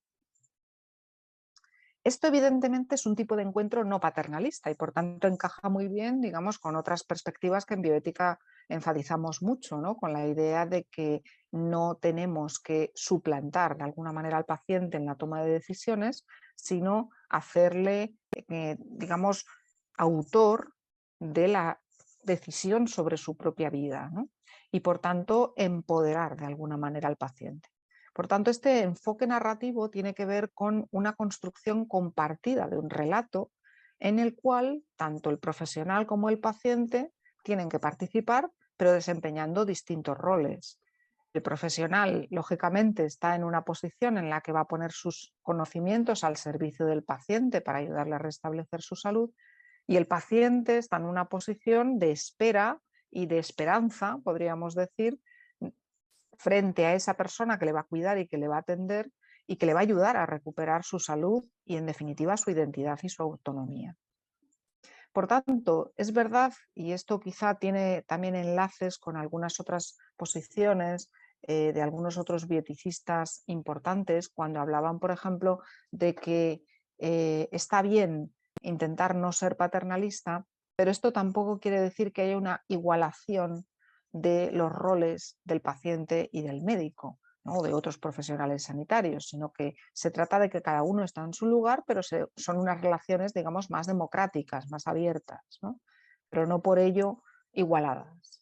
Esto evidentemente es un tipo de encuentro no paternalista y por tanto encaja muy bien, digamos, con otras perspectivas que en bioética enfatizamos mucho, ¿no? Con la idea de que no tenemos que suplantar de alguna manera al paciente en la toma de decisiones, sino hacerle, digamos, autor de la decisión sobre su propia vida, ¿no? Y por tanto empoderar de alguna manera al paciente. Por tanto, este enfoque narrativo tiene que ver con una construcción compartida de un relato en el cual tanto el profesional como el paciente tienen que participar, pero desempeñando distintos roles. El profesional, lógicamente, está en una posición en la que va a poner sus conocimientos al servicio del paciente para ayudarle a restablecer su salud, y el paciente está en una posición de espera y de esperanza, podríamos decir, frente a esa persona que le va a cuidar y que le va a atender y que le va a ayudar a recuperar su salud y, en definitiva, su identidad y su autonomía. Por tanto, es verdad, y esto quizá tiene también enlaces con algunas otras posiciones de algunos otros bioeticistas importantes, cuando hablaban, por ejemplo, de que está bien intentar no ser paternalista, pero esto tampoco quiere decir que haya una igualación de los roles del paciente y del médico, ¿no? O de otros profesionales sanitarios, sino que se trata de que cada uno está en su lugar, pero son unas relaciones, digamos, más democráticas, más abiertas, ¿no? Pero no por ello igualadas.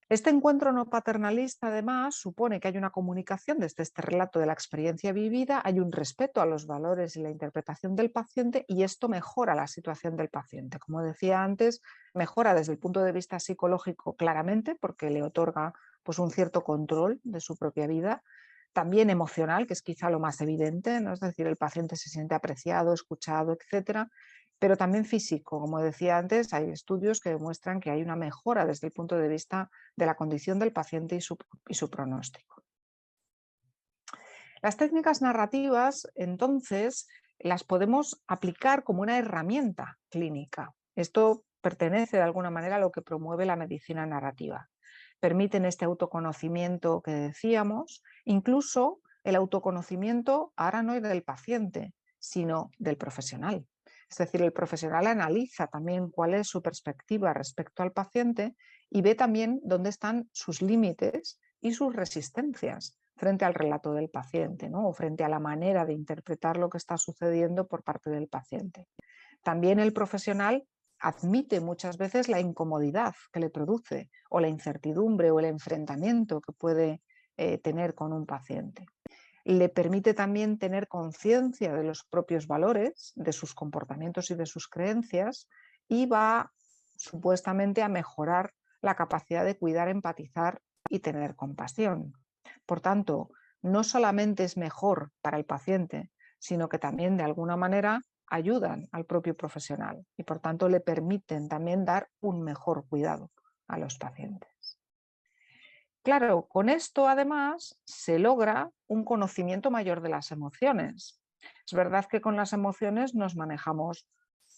Este encuentro no paternalista, además, supone que hay una comunicación desde este relato de la experiencia vivida, hay un respeto a los valores y la interpretación del paciente, y esto mejora la situación del paciente. Como decía antes, mejora desde el punto de vista psicológico claramente, porque le otorga pues, un cierto control de su propia vida, también emocional, que es quizá lo más evidente, ¿no? Es decir, el paciente se siente apreciado, escuchado, etcétera, pero también físico. Como decía antes, hay estudios que demuestran que hay una mejora desde el punto de vista de la condición del paciente y su pronóstico. Las técnicas narrativas, entonces, las podemos aplicar como una herramienta clínica. Esto pertenece de alguna manera a lo que promueve la medicina narrativa. Permiten este autoconocimiento que decíamos, incluso el autoconocimiento ahora no es del paciente, sino del profesional. Es decir, el profesional analiza también cuál es su perspectiva respecto al paciente y ve también dónde están sus límites y sus resistencias frente al relato del paciente, ¿no? O frente a la manera de interpretar lo que está sucediendo por parte del paciente. También el profesional admite muchas veces la incomodidad que le produce o la incertidumbre o el enfrentamiento que puede tener con un paciente. Le permite también tener conciencia de los propios valores, de sus comportamientos y de sus creencias, y va supuestamente a mejorar la capacidad de cuidar, empatizar y tener compasión. Por tanto, no solamente es mejor para el paciente, sino que también de alguna manera ayudan al propio profesional y por tanto le permiten también dar un mejor cuidado a los pacientes. Claro, con esto además se logra un conocimiento mayor de las emociones. Es verdad que con las emociones nos manejamos,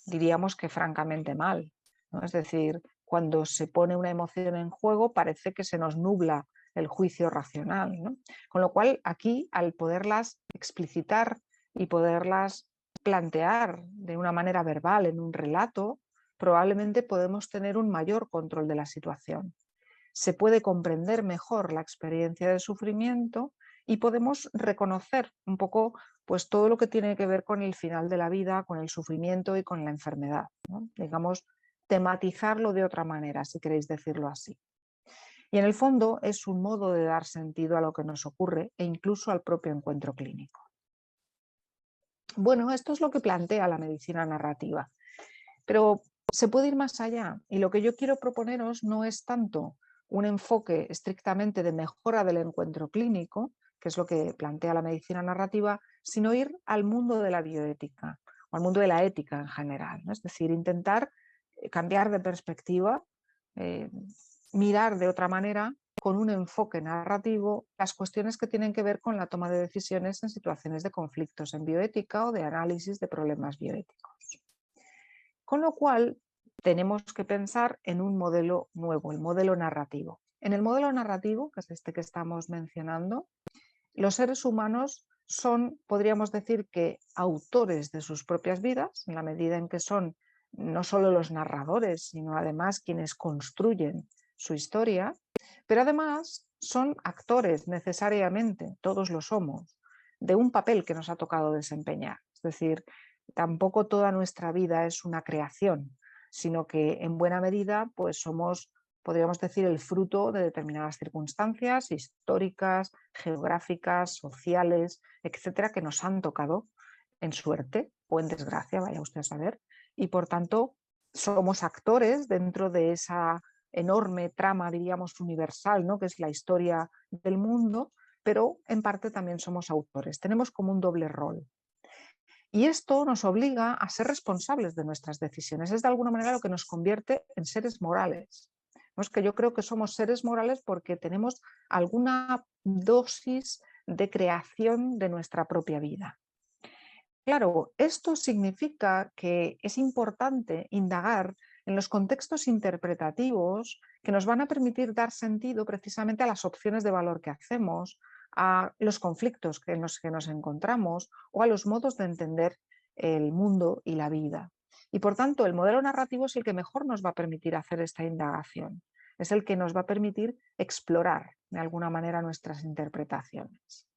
diríamos que francamente mal, ¿no? Es decir, cuando se pone una emoción en juego parece que se nos nubla el juicio racional, ¿no? Con lo cual aquí, al poderlas explicitar y poderlas plantear de una manera verbal en un relato, probablemente podemos tener un mayor control de la situación. Se puede comprender mejor la experiencia de sufrimiento y podemos reconocer un poco pues, todo lo que tiene que ver con el final de la vida, con el sufrimiento y con la enfermedad, ¿no? Digamos, tematizarlo de otra manera, si queréis decirlo así. Y en el fondo es un modo de dar sentido a lo que nos ocurre e incluso al propio encuentro clínico. Bueno, esto es lo que plantea la medicina narrativa, pero se puede ir más allá y lo que yo quiero proponeros no es tanto un enfoque estrictamente de mejora del encuentro clínico, que es lo que plantea la medicina narrativa, sino ir al mundo de la bioética o al mundo de la ética en general, ¿no? Es decir, intentar cambiar de perspectiva, eh, mirar de otra manera con un enfoque narrativo las cuestiones que tienen que ver con la toma de decisiones en situaciones de conflictos en bioética o de análisis de problemas bioéticos. Con lo cual, tenemos que pensar en un modelo nuevo, el modelo narrativo. En el modelo narrativo, que es este que estamos mencionando, los seres humanos son, podríamos decir que, autores de sus propias vidas, en la medida en que son no solo los narradores, sino además quienes construyen su historia, pero además son actores necesariamente, todos lo somos, de un papel que nos ha tocado desempeñar. Es decir, tampoco toda nuestra vida es una creación, sino que en buena medida pues somos, podríamos decir, el fruto de determinadas circunstancias históricas, geográficas, sociales, etcétera, que nos han tocado en suerte o en desgracia, vaya usted a saber, y por tanto somos actores dentro de esa enorme trama, diríamos, universal, ¿no? Que es la historia del mundo, pero en parte también somos autores. Tenemos como un doble rol. Y esto nos obliga a ser responsables de nuestras decisiones. Es de alguna manera lo que nos convierte en seres morales. ¿No? Es que yo creo que somos seres morales porque tenemos alguna dosis de creación de nuestra propia vida. Claro, esto significa que es importante indagar en los contextos interpretativos que nos van a permitir dar sentido precisamente a las opciones de valor que hacemos, a los conflictos en los que nos encontramos o a los modos de entender el mundo y la vida. Y por tanto, el modelo narrativo es el que mejor nos va a permitir hacer esta indagación, es el que nos va a permitir explorar de alguna manera nuestras interpretaciones.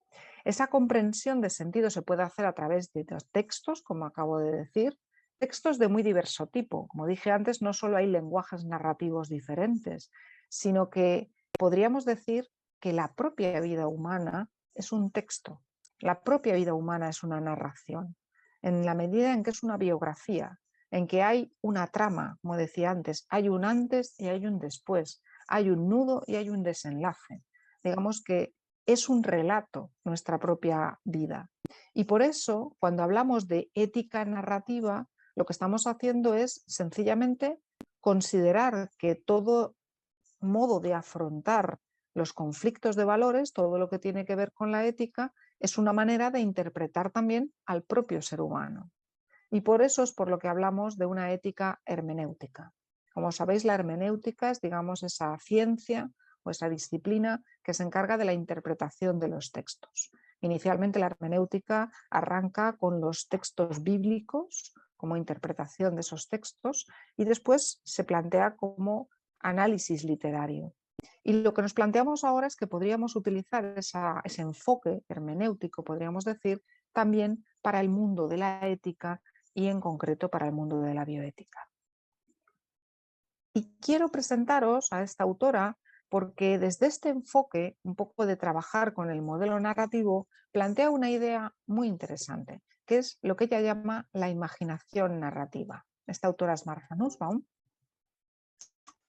Esa comprensión de sentido se puede hacer a través de los textos, como acabo de decir, textos de muy diverso tipo. Como dije antes, no solo hay lenguajes narrativos diferentes, sino que podríamos decir que la propia vida humana es un texto, la propia vida humana es una narración, en la medida en que es una biografía, en que hay una trama, como decía antes, hay un antes y hay un después, hay un nudo y hay un desenlace. Digamos que es un relato nuestra propia vida. Y por eso, cuando hablamos de ética narrativa, lo que estamos haciendo es sencillamente considerar que todo modo de afrontar los conflictos de valores, todo lo que tiene que ver con la ética, es una manera de interpretar también al propio ser humano. Y por eso es por lo que hablamos de una ética hermenéutica. Como sabéis, la hermenéutica es, digamos, esa ciencia o esa disciplina que se encarga de la interpretación de los textos. Inicialmente la hermenéutica arranca con los textos bíblicos como interpretación de esos textos y después se plantea como análisis literario. Y lo que nos planteamos ahora es que podríamos utilizar ese enfoque hermenéutico, podríamos decir, también para el mundo de la ética y en concreto para el mundo de la bioética. Y quiero presentaros a esta autora porque desde este enfoque, un poco de trabajar con el modelo narrativo, plantea una idea muy interesante, que es lo que ella llama la imaginación narrativa. Esta autora es Martha Nussbaum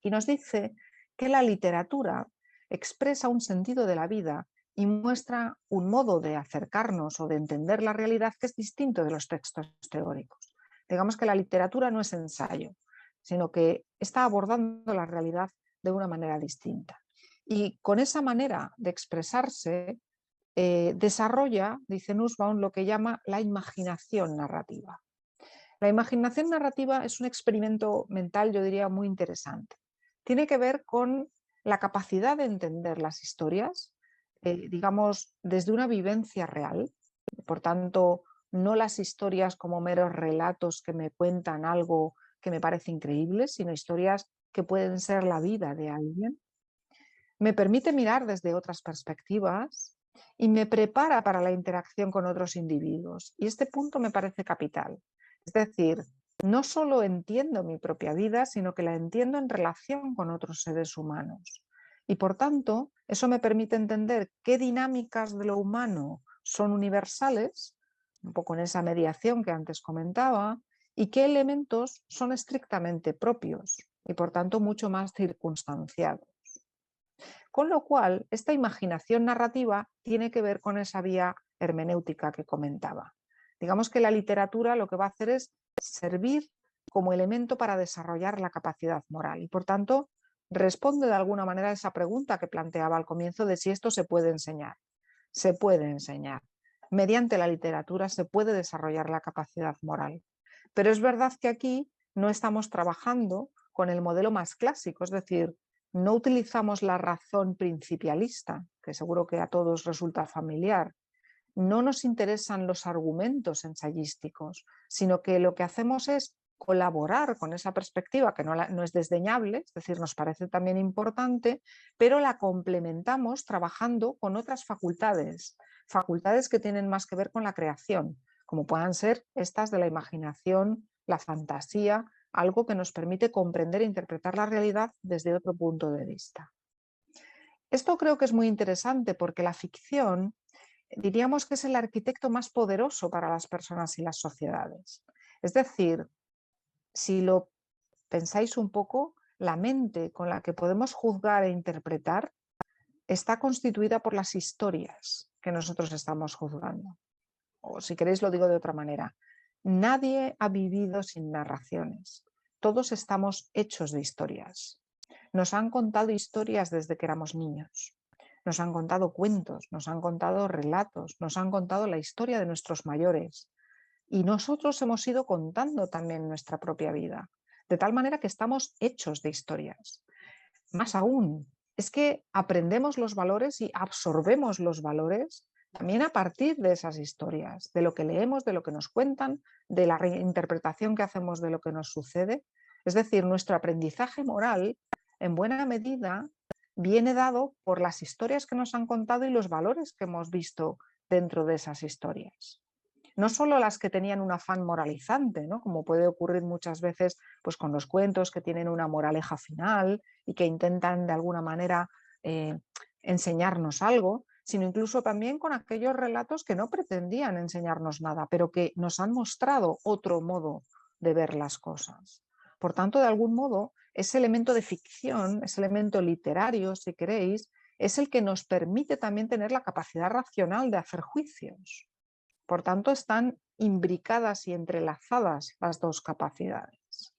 y nos dice que la literatura expresa un sentido de la vida y muestra un modo de acercarnos o de entender la realidad que es distinto de los textos teóricos. Digamos que la literatura no es ensayo, sino que está abordando la realidad de una manera distinta. Y con esa manera de expresarse desarrolla, dice Nussbaum, lo que llama la imaginación narrativa. La imaginación narrativa es un experimento mental, yo diría, muy interesante. Tiene que ver con la capacidad de entender las historias, digamos, desde una vivencia real. Por tanto, no las historias como meros relatos que me cuentan algo que me parece increíble, sino historias que pueden ser la vida de alguien. Me permite mirar desde otras perspectivas y me prepara para la interacción con otros individuos. Y este punto me parece capital. Es decir, no solo entiendo mi propia vida, sino que la entiendo en relación con otros seres humanos. Y por tanto, eso me permite entender qué dinámicas de lo humano son universales, un poco en esa mediación que antes comentaba, y qué elementos son estrictamente propios y por tanto mucho más circunstanciados. Con lo cual, esta imaginación narrativa tiene que ver con esa vía hermenéutica que comentaba. Digamos que la literatura lo que va a hacer es servir como elemento para desarrollar la capacidad moral y, por tanto, responde de alguna manera a esa pregunta que planteaba al comienzo de si esto se puede enseñar. Se puede enseñar. Mediante la literatura se puede desarrollar la capacidad moral. Pero es verdad que aquí no estamos trabajando con el modelo más clásico, es decir, no utilizamos la razón principialista, que seguro que a todos resulta familiar. No nos interesan los argumentos ensayísticos, sino que lo que hacemos es colaborar con esa perspectiva que no es desdeñable, es decir, nos parece también importante, pero la complementamos trabajando con otras facultades, facultades que tienen más que ver con la creación, como puedan ser estas de la imaginación, la fantasía, algo que nos permite comprender e interpretar la realidad desde otro punto de vista. Esto creo que es muy interesante porque la ficción diríamos que es el arquitecto más poderoso para las personas y las sociedades. Es decir, si lo pensáis un poco, la mente con la que podemos juzgar e interpretar está constituida por las historias que nosotros estamos juzgando. O si queréis lo digo de otra manera, nadie ha vivido sin narraciones. Todos estamos hechos de historias. Nos han contado historias desde que éramos niños. Nos han contado cuentos, nos han contado relatos, nos han contado la historia de nuestros mayores. Y nosotros hemos ido contando también nuestra propia vida. De tal manera que estamos hechos de historias. Más aún, es que aprendemos los valores y absorbemos los valores también a partir de esas historias, de lo que leemos, de lo que nos cuentan, de la reinterpretación que hacemos de lo que nos sucede. Es decir, nuestro aprendizaje moral, en buena medida, viene dado por las historias que nos han contado y los valores que hemos visto dentro de esas historias. No solo las que tenían un afán moralizante, ¿no? Como puede ocurrir muchas veces pues, con los cuentos que tienen una moraleja final y que intentan de alguna manera enseñarnos algo, sino incluso también con aquellos relatos que no pretendían enseñarnos nada, pero que nos han mostrado otro modo de ver las cosas. Por tanto, de algún modo, ese elemento de ficción, ese elemento literario, si queréis, es el que nos permite también tener la capacidad racional de hacer juicios. Por tanto, están imbricadas y entrelazadas las dos capacidades.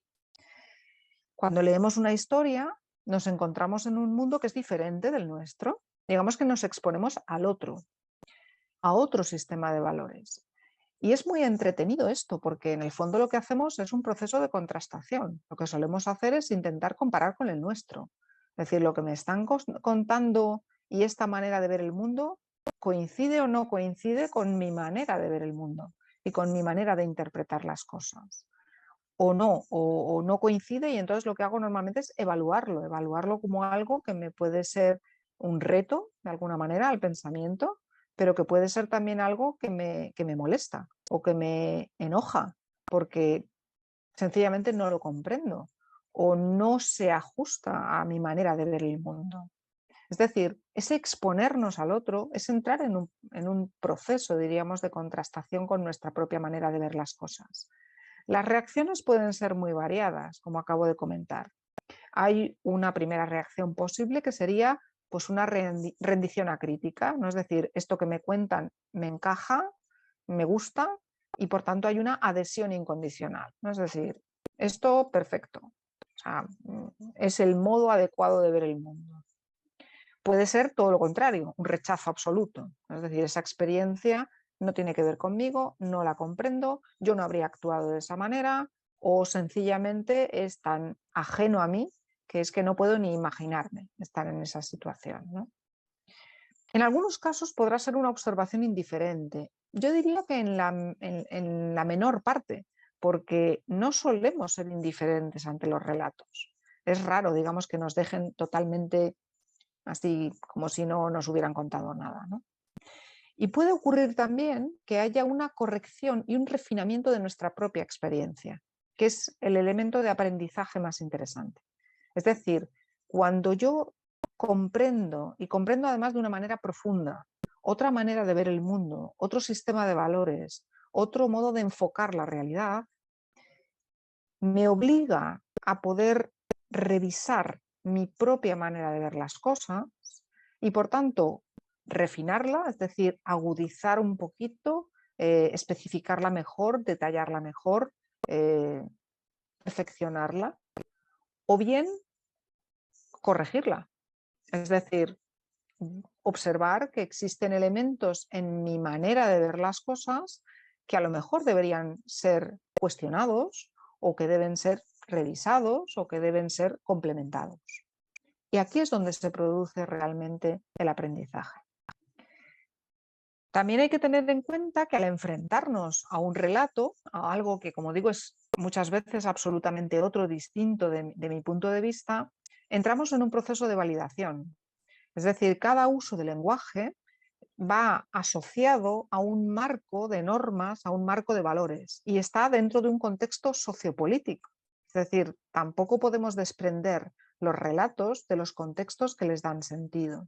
Cuando leemos una historia, nos encontramos en un mundo que es diferente del nuestro. Digamos que nos exponemos al otro, a otro sistema de valores. Y es muy entretenido esto, porque en el fondo lo que hacemos es un proceso de contrastación. Lo que solemos hacer es intentar comparar con el nuestro. Es decir, lo que me están contando y esta manera de ver el mundo coincide o no coincide con mi manera de ver el mundo y con mi manera de interpretar las cosas. O no coincide, y entonces lo que hago normalmente es evaluarlo como algo que me puede ser un reto de alguna manera al pensamiento, pero que puede ser también algo que me molesta o que me enoja porque sencillamente no lo comprendo o no se ajusta a mi manera de ver el mundo. Es decir, ese exponernos al otro es entrar en un proceso, diríamos, de contrastación con nuestra propia manera de ver las cosas. Las reacciones pueden ser muy variadas, como acabo de comentar. Hay una primera reacción posible que sería pues, una rendición acrítica, ¿no? Es decir, esto que me cuentan me encaja, me gusta y por tanto hay una adhesión incondicional, ¿no? Es decir, esto perfecto, o sea, es el modo adecuado de ver el mundo. puede ser todo lo contrario, un rechazo absoluto. Es decir, esa experiencia no tiene que ver conmigo, no la comprendo, yo no habría actuado de esa manera, o sencillamente es tan ajeno a mí que es que no puedo ni imaginarme estar en esa situación, ¿no? En algunos casos podrá ser una observación indiferente. Yo diría que en la menor parte, porque no solemos ser indiferentes ante los relatos. Es raro, digamos, que nos dejen totalmente así como si no nos hubieran contado nada, ¿no? Y puede ocurrir también que haya una corrección y un refinamiento de nuestra propia experiencia, que es el elemento de aprendizaje más interesante. Es decir, cuando yo comprendo, y comprendo además de una manera profunda, otra manera de ver el mundo, otro sistema de valores, otro modo de enfocar la realidad, me obliga a poder revisar mi propia manera de ver las cosas y por tanto refinarla, es decir, agudizar un poquito, especificarla mejor, detallarla mejor, perfeccionarla, o bien corregirla. Es decir, observar que existen elementos en mi manera de ver las cosas que a lo mejor deberían ser cuestionados o que deben ser revisados o que deben ser complementados. Y aquí es donde se produce realmente el aprendizaje. También hay que tener en cuenta que al enfrentarnos a un relato, a algo que, como digo, es muchas veces absolutamente otro, distinto de mi punto de vista, entramos en un proceso de validación. Es decir, cada uso del lenguaje va asociado a un marco de normas, a un marco de valores, y está dentro de un contexto sociopolítico. Es decir, tampoco podemos desprender los relatos de los contextos que les dan sentido.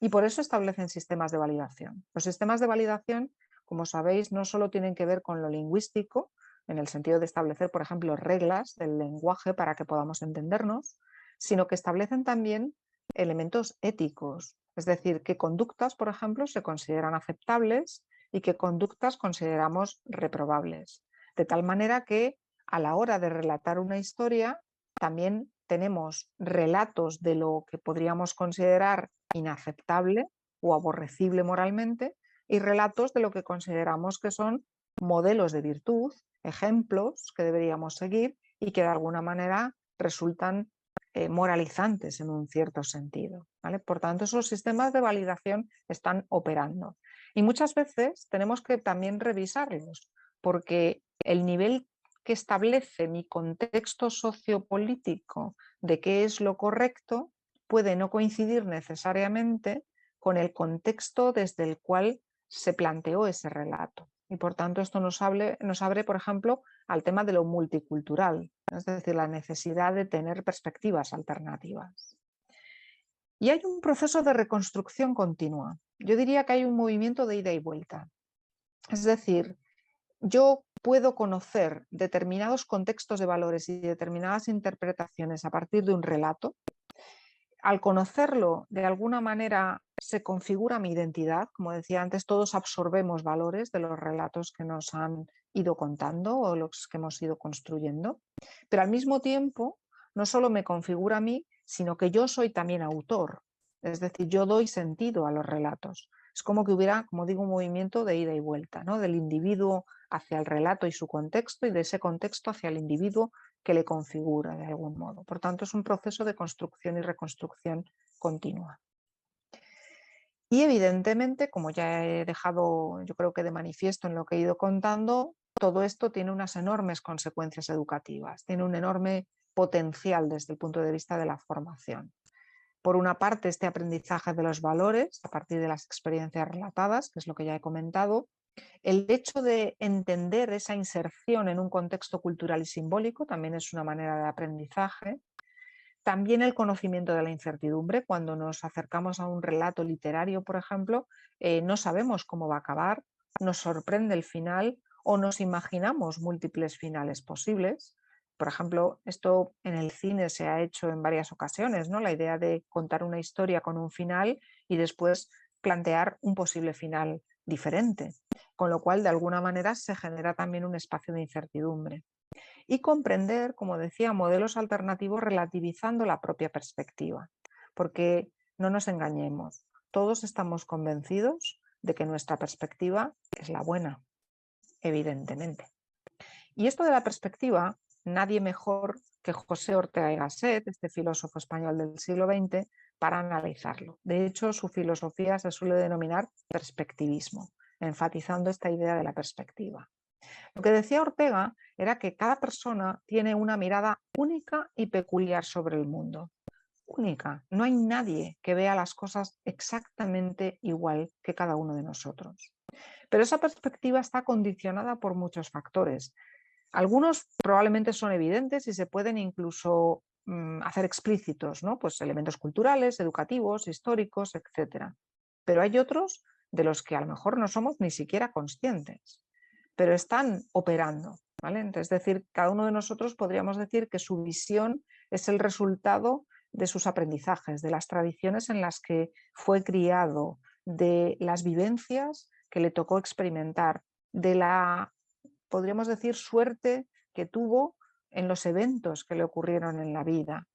Y por eso establecen sistemas de validación. Los sistemas de validación, como sabéis, no solo tienen que ver con lo lingüístico, en el sentido de establecer, por ejemplo, reglas del lenguaje para que podamos entendernos, sino que establecen también elementos éticos, es decir, qué conductas, por ejemplo, se consideran aceptables y qué conductas consideramos reprobables. De tal manera que a la hora de relatar una historia también tenemos relatos de lo que podríamos considerar inaceptable o aborrecible moralmente y relatos de lo que consideramos que son modelos de virtud, ejemplos que deberíamos seguir y que de alguna manera resultan moralizantes en un cierto sentido, ¿vale? Por tanto, esos sistemas de validación están operando. Y muchas veces tenemos que también revisarlos, porque el nivel que establece mi contexto sociopolítico de qué es lo correcto puede no coincidir necesariamente con el contexto desde el cual se planteó ese relato. Y por tanto esto nos abre, por ejemplo, al tema de lo multicultural, es decir, la necesidad de tener perspectivas alternativas. Y hay un proceso de reconstrucción continua. Yo diría que hay un movimiento de ida y vuelta. Es decir, yo puedo conocer determinados contextos de valores y determinadas interpretaciones a partir de un relato. Al conocerlo, de alguna manera se configura mi identidad. Como decía antes, todos absorbemos valores de los relatos que nos han ido contando o los que hemos ido construyendo. Pero al mismo tiempo, no solo me configura a mí, sino que yo soy también autor. Es decir, yo doy sentido a los relatos. Es como que hubiera, como digo, un movimiento de ida y vuelta, ¿no? Del individuo hacia el relato y su contexto y de ese contexto hacia el individuo que le configura de algún modo. Por tanto, es un proceso de construcción y reconstrucción continua. Y evidentemente, como ya he dejado, yo creo que de manifiesto en lo que he ido contando, todo esto tiene unas enormes consecuencias educativas, tiene un enorme potencial desde el punto de vista de la formación. Por una parte, este aprendizaje de los valores a partir de las experiencias relatadas, que es lo que ya he comentado, el hecho de entender esa inserción en un contexto cultural y simbólico también es una manera de aprendizaje. También el conocimiento de la incertidumbre. Cuando nos acercamos a un relato literario, por ejemplo, no sabemos cómo va a acabar, nos sorprende el final o nos imaginamos múltiples finales posibles. Por ejemplo, esto en el cine se ha hecho en varias ocasiones, ¿no? La idea de contar una historia con un final y después plantear un posible final diferente, con lo cual de alguna manera se genera también un espacio de incertidumbre. Y comprender, como decía, modelos alternativos relativizando la propia perspectiva, porque no nos engañemos, todos estamos convencidos de que nuestra perspectiva es la buena, evidentemente. Y esto de la perspectiva, nadie mejor que José Ortega y Gasset, este filósofo español del siglo XX, para analizarlo. De hecho, su filosofía se suele denominar perspectivismo, enfatizando esta idea de la perspectiva. Lo que decía Ortega era que cada persona tiene una mirada única y peculiar sobre el mundo. Única. No hay nadie que vea las cosas exactamente igual que cada uno de nosotros. Pero esa perspectiva está condicionada por muchos factores. Algunos probablemente son evidentes y se pueden incluso hacer explícitos, ¿no? Pues elementos culturales, educativos, históricos, etc. Pero hay otros de los que a lo mejor no somos ni siquiera conscientes, pero están operando, ¿vale? Entonces, es decir, cada uno de nosotros podríamos decir que su visión es el resultado de sus aprendizajes, de las tradiciones en las que fue criado, de las vivencias que le tocó experimentar, de la, podríamos decir, suerte que tuvo en los eventos que le ocurrieron en la vida,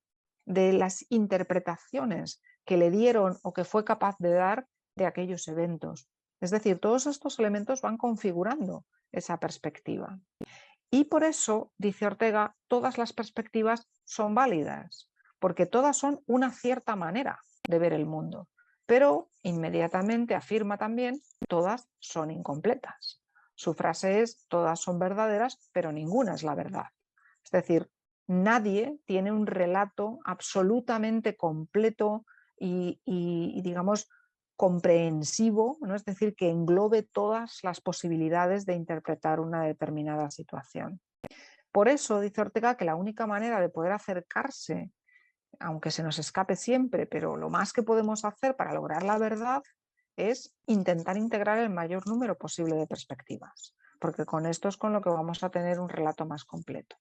de las interpretaciones que le dieron o que fue capaz de dar de aquellos eventos. Es decir, todos estos elementos van configurando esa perspectiva. Y por eso, dice Ortega, todas las perspectivas son válidas, porque todas son una cierta manera de ver el mundo, pero inmediatamente afirma también, todas son incompletas. Su frase es, todas son verdaderas, pero ninguna es la verdad. Es decir, nadie tiene un relato absolutamente completo y digamos, comprensivo, ¿no? Es decir, que englobe todas las posibilidades de interpretar una determinada situación. Por eso dice Ortega que la única manera de poder acercarse, aunque se nos escape siempre, pero lo más que podemos hacer para lograr la verdad es intentar integrar el mayor número posible de perspectivas, porque con esto es con lo que vamos a tener un relato más completo.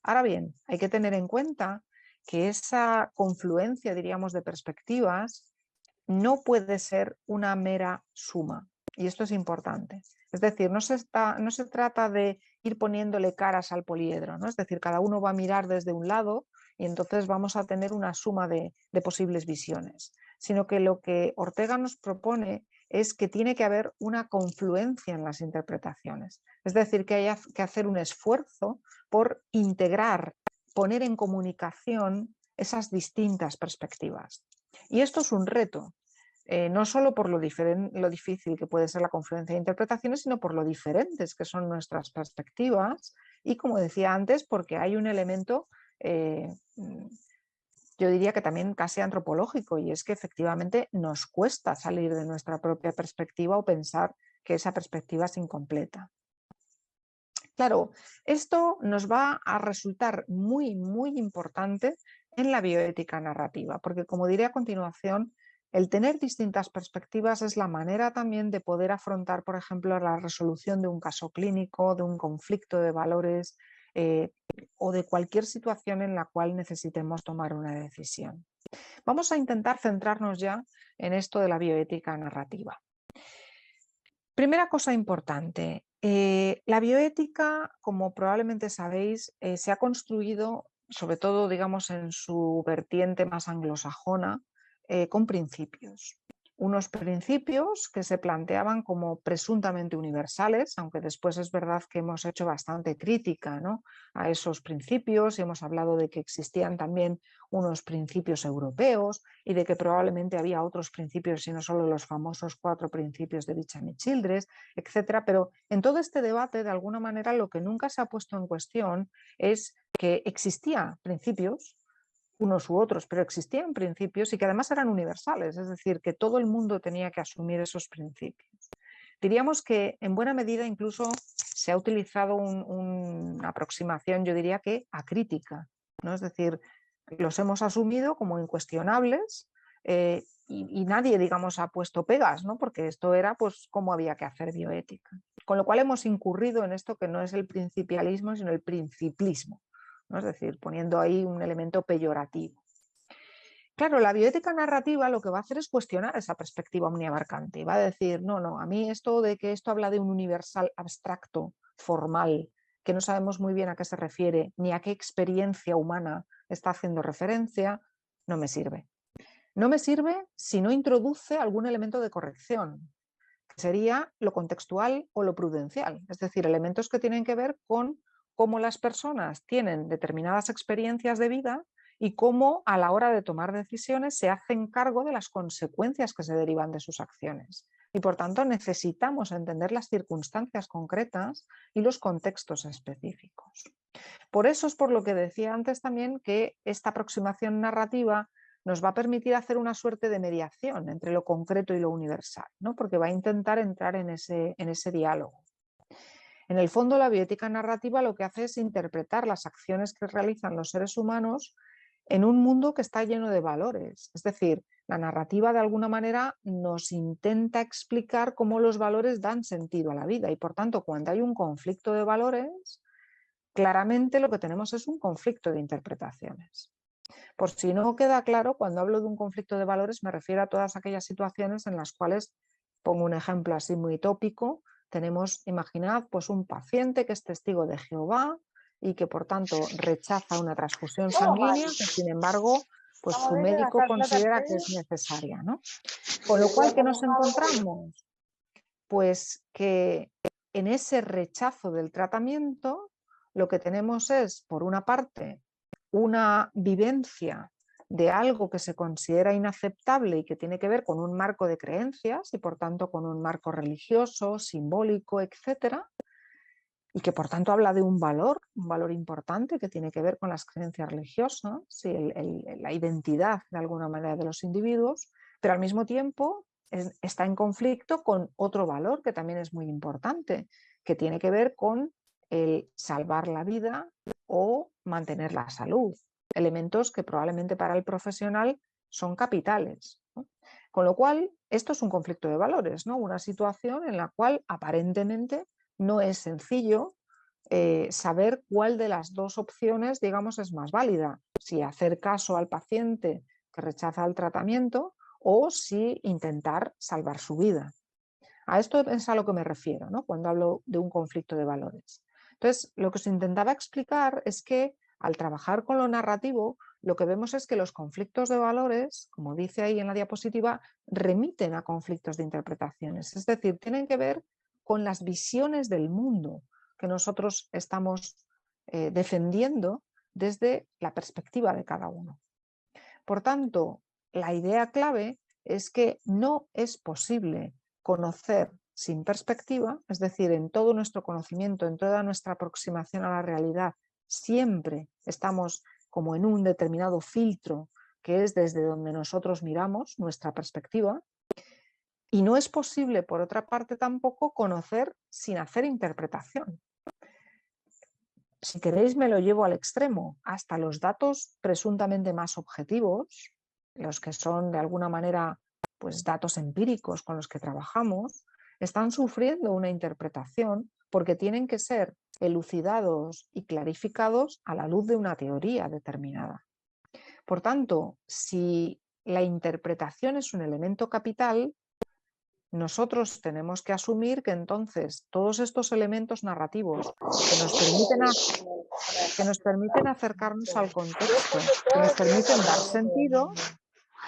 Ahora bien, hay que tener en cuenta que esa confluencia, diríamos, de perspectivas no puede ser una mera suma, y esto es importante. Es decir, no se trata de ir poniéndole caras al poliedro, ¿no? Es decir, cada uno va a mirar desde un lado y entonces vamos a tener una suma de posibles visiones, sino que lo que Ortega nos propone es que tiene que haber una confluencia en las interpretaciones, es decir, que hay que hacer un esfuerzo por integrar, poner en comunicación esas distintas perspectivas. Y esto es un reto, no solo por lo difícil que puede ser la confluencia de interpretaciones, sino por lo diferentes que son nuestras perspectivas y, como decía antes, porque hay un elemento, yo diría que también casi antropológico, y es que efectivamente nos cuesta salir de nuestra propia perspectiva o pensar que esa perspectiva es incompleta. Claro, esto nos va a resultar muy, muy importante en la bioética narrativa, porque como diré a continuación, el tener distintas perspectivas es la manera también de poder afrontar, por ejemplo, la resolución de un caso clínico, de un conflicto de valores o de cualquier situación en la cual necesitemos tomar una decisión. Vamos a intentar centrarnos ya en esto de la bioética narrativa. Primera cosa importante, la bioética, como probablemente sabéis, se ha construido, sobre todo, digamos, en su vertiente más anglosajona, con principios. Unos principios que se planteaban como presuntamente universales, aunque después es verdad que hemos hecho bastante crítica, ¿no?, a esos principios y hemos hablado de que existían también unos principios europeos y de que probablemente había otros principios y no solo los famosos 4 principios de Beauchamp y Childress, etcétera. Pero en todo este debate, de alguna manera, lo que nunca se ha puesto en cuestión es que existían principios, unos u otros, pero existían principios y que además eran universales, es decir, que todo el mundo tenía que asumir esos principios. Diríamos que en buena medida incluso se ha utilizado una aproximación, yo diría que acrítica, ¿no? Es decir, los hemos asumido como incuestionables y nadie, digamos, ha puesto pegas, ¿no?, porque esto era pues cómo había que hacer bioética. Con lo cual hemos incurrido en esto que no es el principialismo, sino el principlismo, ¿no? Es decir, poniendo ahí un elemento peyorativo. Claro, la bioética narrativa lo que va a hacer es cuestionar esa perspectiva omniabarcante. Va a decir, no, a mí esto de que esto habla de un universal abstracto, formal, que no sabemos muy bien a qué se refiere, ni a qué experiencia humana está haciendo referencia, no me sirve. No me sirve si no introduce algún elemento de corrección, que sería lo contextual o lo prudencial, es decir, elementos que tienen que ver con cómo las personas tienen determinadas experiencias de vida y cómo a la hora de tomar decisiones se hacen cargo de las consecuencias que se derivan de sus acciones. Y por tanto necesitamos entender las circunstancias concretas y los contextos específicos. Por eso es por lo que decía antes también que esta aproximación narrativa nos va a permitir hacer una suerte de mediación entre lo concreto y lo universal, ¿no? Porque va a intentar entrar en ese diálogo. En el fondo, la bioética narrativa lo que hace es interpretar las acciones que realizan los seres humanos en un mundo que está lleno de valores. Es decir, la narrativa de alguna manera nos intenta explicar cómo los valores dan sentido a la vida y por tanto cuando hay un conflicto de valores, claramente lo que tenemos es un conflicto de interpretaciones. Por si no queda claro, cuando hablo de un conflicto de valores me refiero a todas aquellas situaciones en las cuales, pongo un ejemplo así muy tópico, tenemos, imaginad, pues un paciente que es testigo de Jehová y que por tanto rechaza una transfusión sanguínea que sin embargo pues su médico considera que es necesaria, ¿no? Con lo cual, ¿qué nos encontramos? Pues que en ese rechazo del tratamiento lo que tenemos es, por una parte, una vivencia de algo que se considera inaceptable y que tiene que ver con un marco de creencias y por tanto con un marco religioso, simbólico, etcétera, y que por tanto habla de un valor importante que tiene que ver con las creencias religiosas y la identidad de alguna manera de los individuos, pero al mismo tiempo está en conflicto con otro valor que también es muy importante, que tiene que ver con el salvar la vida o mantener la salud, elementos que probablemente para el profesional son capitales, ¿no? Con lo cual, esto es un conflicto de valores, ¿no? Una situación en la cual aparentemente no es sencillo saber cuál de las dos opciones, digamos, es más válida, si hacer caso al paciente que rechaza el tratamiento o si intentar salvar su vida. A esto es a lo que me refiero, ¿no? Cuando hablo de un conflicto de valores. Entonces, lo que se intentaba explicar es que al trabajar con lo narrativo, lo que vemos es que los conflictos de valores, como dice ahí en la diapositiva, remiten a conflictos de interpretaciones. Es decir, tienen que ver con las visiones del mundo que nosotros estamos defendiendo desde la perspectiva de cada uno. Por tanto, la idea clave es que no es posible conocer sin perspectiva, es decir, en todo nuestro conocimiento, en toda nuestra aproximación a la realidad, siempre estamos como en un determinado filtro que es desde donde nosotros miramos nuestra perspectiva, y no es posible, por otra parte, tampoco conocer sin hacer interpretación. Si queréis me lo llevo al extremo, hasta los datos presuntamente más objetivos, los que son de alguna manera pues datos empíricos con los que trabajamos, están sufriendo una interpretación porque tienen que ser elucidados y clarificados a la luz de una teoría determinada. Por tanto, si la interpretación es un elemento capital, nosotros tenemos que asumir que entonces todos estos elementos narrativos que nos permiten acercarnos al contexto, que nos permiten dar sentido,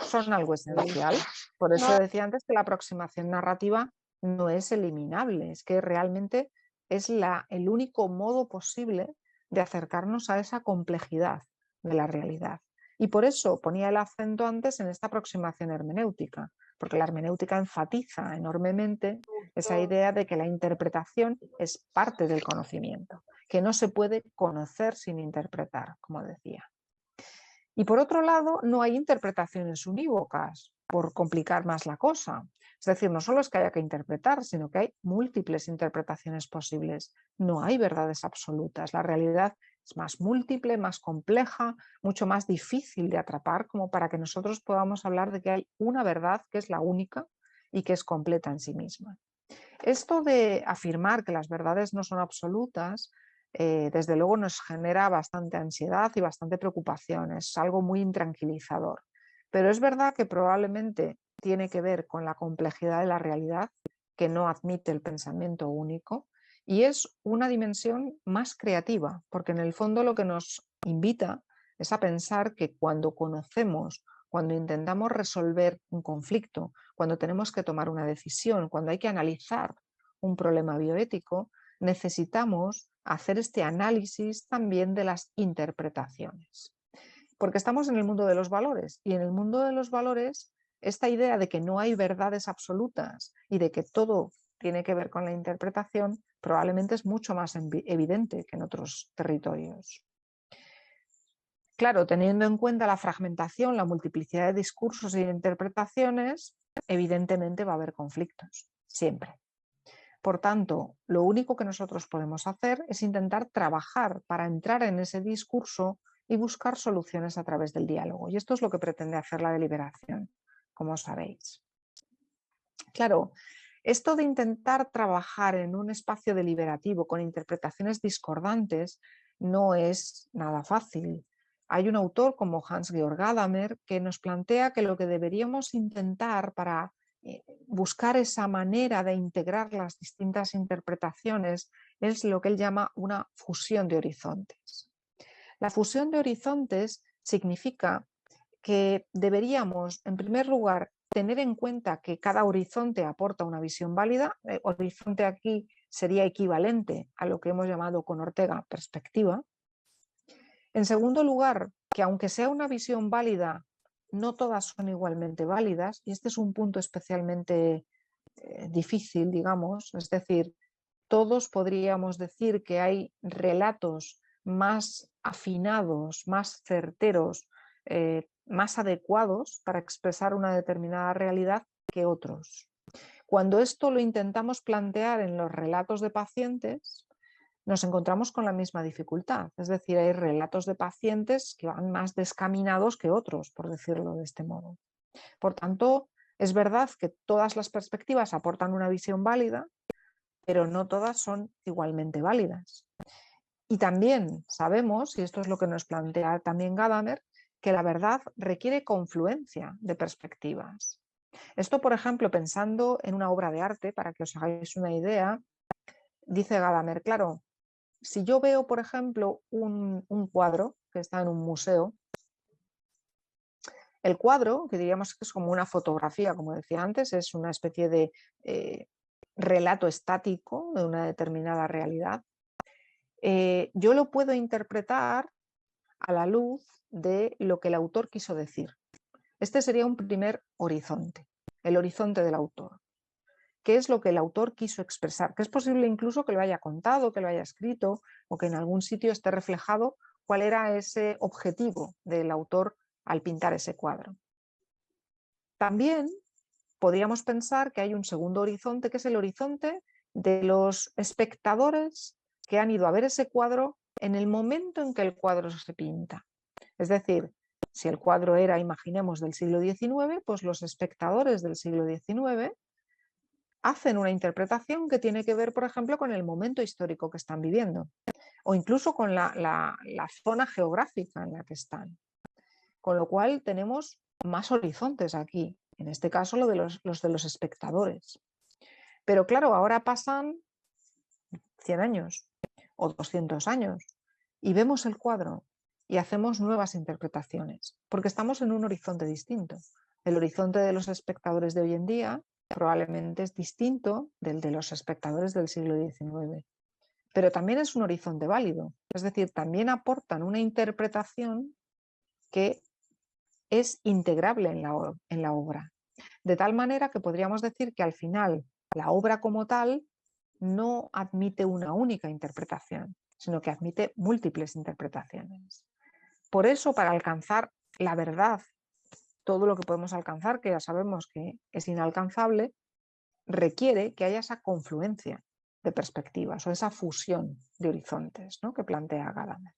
son algo esencial. Por eso decía antes que la aproximación narrativa no es eliminable, es que realmente es el único modo posible de acercarnos a esa complejidad de la realidad. Y por eso ponía el acento antes en esta aproximación hermenéutica, porque la hermenéutica enfatiza enormemente esa idea de que la interpretación es parte del conocimiento, que no se puede conocer sin interpretar, como decía. Y por otro lado, no hay interpretaciones unívocas, por complicar más la cosa. Es decir, no solo es que haya que interpretar, sino que hay múltiples interpretaciones posibles. No hay verdades absolutas. La realidad es más múltiple, más compleja, mucho más difícil de atrapar, como para que nosotros podamos hablar de que hay una verdad que es la única y que es completa en sí misma. Esto de afirmar que las verdades no son absolutas, desde luego nos genera bastante ansiedad y bastante preocupación, es algo muy intranquilizador. Pero es verdad que probablemente tiene que ver con la complejidad de la realidad, que no admite el pensamiento único, y es una dimensión más creativa, porque en el fondo lo que nos invita es a pensar que cuando conocemos cuando intentamos resolver un conflicto, cuando tenemos que tomar una decisión, cuando hay que analizar un problema bioético, necesitamos hacer este análisis también de las interpretaciones. Porque estamos en el mundo de los valores, y en el mundo de los valores esta idea de que no hay verdades absolutas y de que todo tiene que ver con la interpretación probablemente es mucho más evidente que en otros territorios. Claro, teniendo en cuenta la fragmentación, la multiplicidad de discursos y de interpretaciones, evidentemente va a haber conflictos, siempre. Por tanto, lo único que nosotros podemos hacer es intentar trabajar para entrar en ese discurso y buscar soluciones a través del diálogo. Y esto es lo que pretende hacer la deliberación, como sabéis. Claro, esto de intentar trabajar en un espacio deliberativo con interpretaciones discordantes no es nada fácil. Hay un autor como Hans-Georg Gadamer que nos plantea que lo que deberíamos intentar para buscar esa manera de integrar las distintas interpretaciones es lo que él llama una fusión de horizontes. La fusión de horizontes significa que deberíamos, en primer lugar, tener en cuenta que cada horizonte aporta una visión válida. Horizonte aquí sería equivalente a lo que hemos llamado con Ortega perspectiva. En segundo lugar, que aunque sea una visión válida, no todas son igualmente válidas, y este es un punto especialmente difícil, digamos, es decir, todos podríamos decir que hay relatos más afinados, más certeros, más adecuados para expresar una determinada realidad que otros. Cuando esto lo intentamos plantear en los relatos de pacientes, nos encontramos con la misma dificultad. Es decir, hay relatos de pacientes que van más descaminados que otros, por decirlo de este modo. Por tanto, es verdad que todas las perspectivas aportan una visión válida, pero no todas son igualmente válidas. Y también sabemos, y esto es lo que nos plantea también Gadamer, que la verdad requiere confluencia de perspectivas. Esto, por ejemplo, pensando en una obra de arte, para que os hagáis una idea, dice Gadamer, claro, si yo veo, por ejemplo, un cuadro que está en un museo, el cuadro, que diríamos que es como una fotografía, como decía antes, es una especie de relato estático de una determinada realidad, yo lo puedo interpretar a la luz de lo que el autor quiso decir. Este sería un primer horizonte, el horizonte del autor. ¿Qué es lo que el autor quiso expresar? Que es posible incluso que lo haya contado, que lo haya escrito o que en algún sitio esté reflejado cuál era ese objetivo del autor al pintar ese cuadro. También podríamos pensar que hay un segundo horizonte, que es el horizonte de los espectadores que han ido a ver ese cuadro en el momento en que el cuadro se pinta. Es decir, si el cuadro era, imaginemos, del siglo XIX, pues los espectadores del siglo XIX hacen una interpretación que tiene que ver, por ejemplo, con el momento histórico que están viviendo o incluso con la zona geográfica en la que están. Con lo cual tenemos más horizontes aquí, en este caso los de los espectadores. Pero claro, ahora pasan 100 años o 200 años y vemos el cuadro y hacemos nuevas interpretaciones, porque estamos en un horizonte distinto. El horizonte de los espectadores de hoy en día probablemente es distinto del de los espectadores del siglo XIX, pero también es un horizonte válido, es decir, también aportan una interpretación que es integrable en la obra, de tal manera que podríamos decir que al final la obra como tal no admite una única interpretación, sino que admite múltiples interpretaciones. Por eso, para alcanzar la verdad, todo lo que podemos alcanzar, que ya sabemos que es inalcanzable, requiere que haya esa confluencia de perspectivas o esa fusión de horizontes, ¿no?, que plantea Gadamer.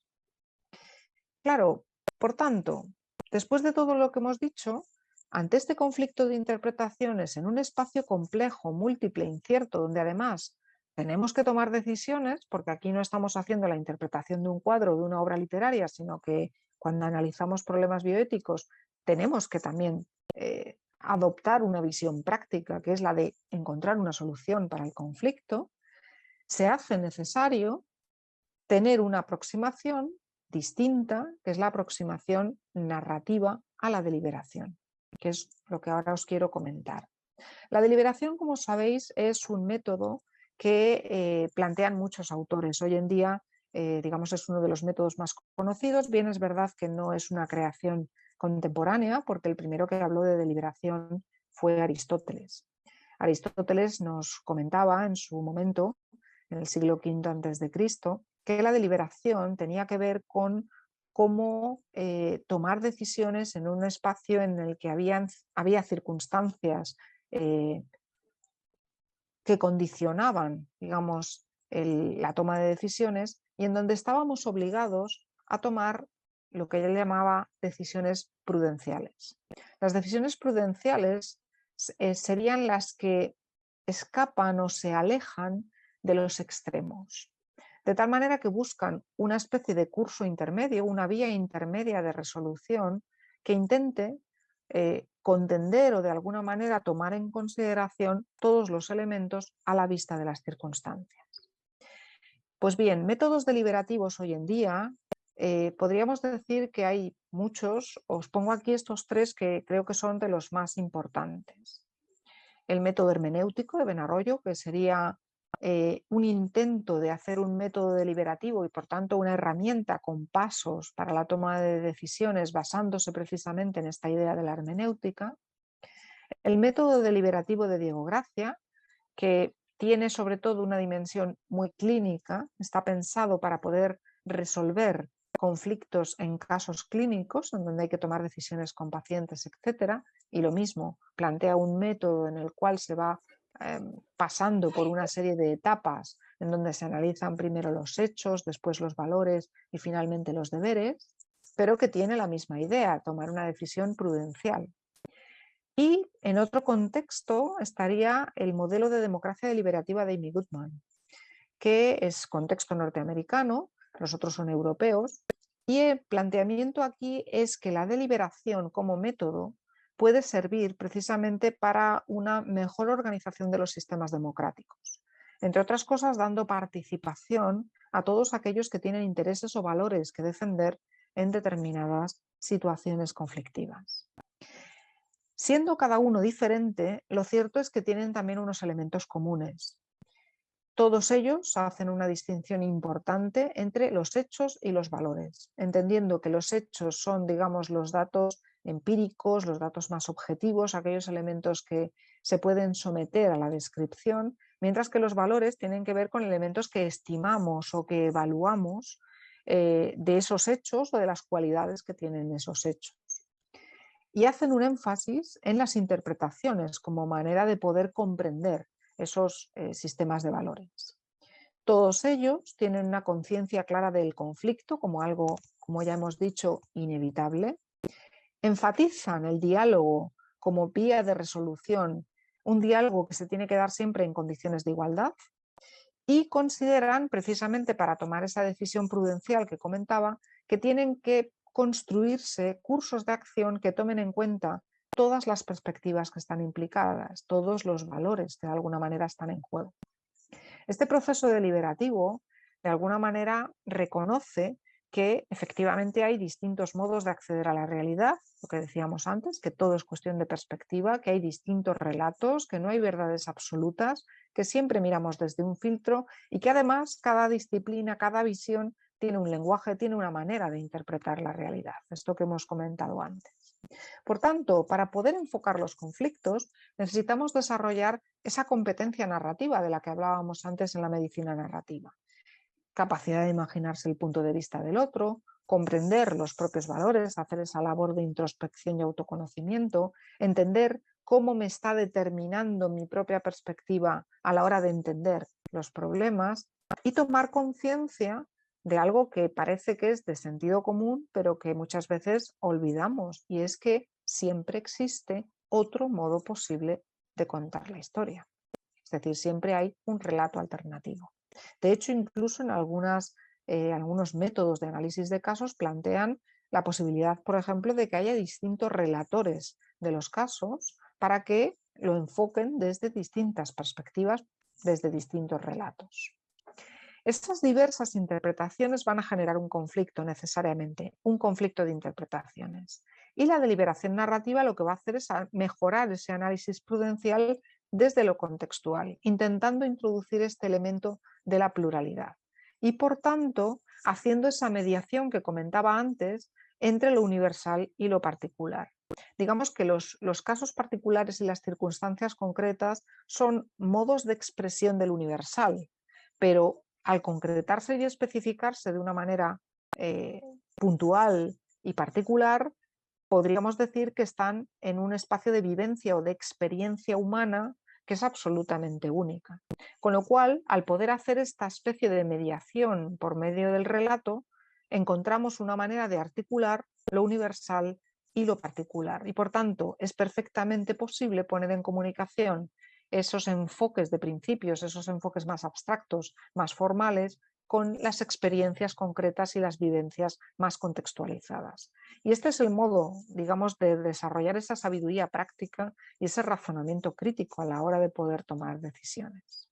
Claro, por tanto, después de todo lo que hemos dicho, ante este conflicto de interpretaciones en un espacio complejo, múltiple, incierto, donde además tenemos que tomar decisiones, porque aquí no estamos haciendo la interpretación de un cuadro o de una obra literaria, sino que cuando analizamos problemas bioéticos tenemos que también adoptar una visión práctica, que es la de encontrar una solución para el conflicto, se hace necesario tener una aproximación distinta, que es la aproximación narrativa a la deliberación, que es lo que ahora os quiero comentar. La deliberación, como sabéis, es un método que plantean muchos autores. Hoy en día, digamos, es uno de los métodos más conocidos. Bien, es verdad que no es una creación contemporánea, porque el primero que habló de deliberación fue Aristóteles. Aristóteles nos comentaba en su momento, en el siglo V a.C., que la deliberación tenía que ver con cómo tomar decisiones en un espacio en el que había circunstancias que condicionaban, digamos, la toma de decisiones y en donde estábamos obligados a tomar lo que él llamaba decisiones prudenciales. Las decisiones prudenciales serían las que escapan o se alejan de los extremos, de tal manera que buscan una especie de curso intermedio, una vía intermedia de resolución que intente contender o de alguna manera tomar en consideración todos los elementos a la vista de las circunstancias. Pues bien, métodos deliberativos hoy en día podríamos decir que hay muchos. Os pongo aquí estos tres que creo que son de los más importantes. El método hermenéutico de Benarroyo, que sería un intento de hacer un método deliberativo y por tanto una herramienta con pasos para la toma de decisiones basándose precisamente en esta idea de la hermenéutica. El método deliberativo de Diego Gracia, que tiene sobre todo una dimensión muy clínica, está pensado para poder resolver conflictos en casos clínicos, en donde hay que tomar decisiones con pacientes, etc. Y lo mismo, plantea un método en el cual se va pasando por una serie de etapas en donde se analizan primero los hechos, después los valores y finalmente los deberes, pero que tiene la misma idea, tomar una decisión prudencial. Y en otro contexto estaría el modelo de democracia deliberativa de Amy Goodman, que es contexto norteamericano, los otros son europeos, y el planteamiento aquí es que la deliberación como método puede servir precisamente para una mejor organización de los sistemas democráticos, entre otras cosas dando participación a todos aquellos que tienen intereses o valores que defender en determinadas situaciones conflictivas. Siendo cada uno diferente, lo cierto es que tienen también unos elementos comunes. Todos ellos hacen una distinción importante entre los hechos y los valores, entendiendo que los hechos son, digamos, los datos empíricos, los datos más objetivos, aquellos elementos que se pueden someter a la descripción, mientras que los valores tienen que ver con elementos que estimamos o que evaluamos de esos hechos o de las cualidades que tienen esos hechos. Y hacen un énfasis en las interpretaciones como manera de poder comprender esos sistemas de valores. Todos ellos tienen una conciencia clara del conflicto como algo, como ya hemos dicho, inevitable. Enfatizan el diálogo como vía de resolución, un diálogo que se tiene que dar siempre en condiciones de igualdad, y consideran, precisamente para tomar esa decisión prudencial que comentaba, que tienen que construirse cursos de acción que tomen en cuenta todas las perspectivas que están implicadas, todos los valores que de alguna manera están en juego. Este proceso deliberativo, de alguna manera, reconoce que efectivamente hay distintos modos de acceder a la realidad, lo que decíamos antes, que todo es cuestión de perspectiva, que hay distintos relatos, que no hay verdades absolutas, que siempre miramos desde un filtro y que además cada disciplina, cada visión tiene un lenguaje, tiene una manera de interpretar la realidad, esto que hemos comentado antes. Por tanto, para poder enfocar los conflictos, necesitamos desarrollar esa competencia narrativa de la que hablábamos antes en la medicina narrativa. Capacidad de imaginarse el punto de vista del otro, comprender los propios valores, hacer esa labor de introspección y autoconocimiento, entender cómo me está determinando mi propia perspectiva a la hora de entender los problemas y tomar conciencia de algo que parece que es de sentido común, pero que muchas veces olvidamos, y es que siempre existe otro modo posible de contar la historia. Es decir, siempre hay un relato alternativo. De hecho, incluso en algunos métodos de análisis de casos plantean la posibilidad, por ejemplo, de que haya distintos relatores de los casos para que lo enfoquen desde distintas perspectivas, desde distintos relatos. Estas diversas interpretaciones van a generar un conflicto necesariamente, un conflicto de interpretaciones. Y la deliberación narrativa lo que va a hacer es mejorar ese análisis prudencial desde lo contextual, intentando introducir este elemento de la pluralidad. Y por tanto, haciendo esa mediación que comentaba antes entre lo universal y lo particular. Digamos que los casos particulares y las circunstancias concretas son modos de expresión del universal, pero al concretarse y especificarse de una manera puntual y particular, podríamos decir que están en un espacio de vivencia o de experiencia humana que es absolutamente única. Con lo cual, al poder hacer esta especie de mediación por medio del relato, encontramos una manera de articular lo universal y lo particular. Y por tanto, es perfectamente posible poner en comunicación esos enfoques de principios, esos enfoques más abstractos, más formales, con las experiencias concretas y las vivencias más contextualizadas. Y este es el modo, digamos, de desarrollar esa sabiduría práctica y ese razonamiento crítico a la hora de poder tomar decisiones.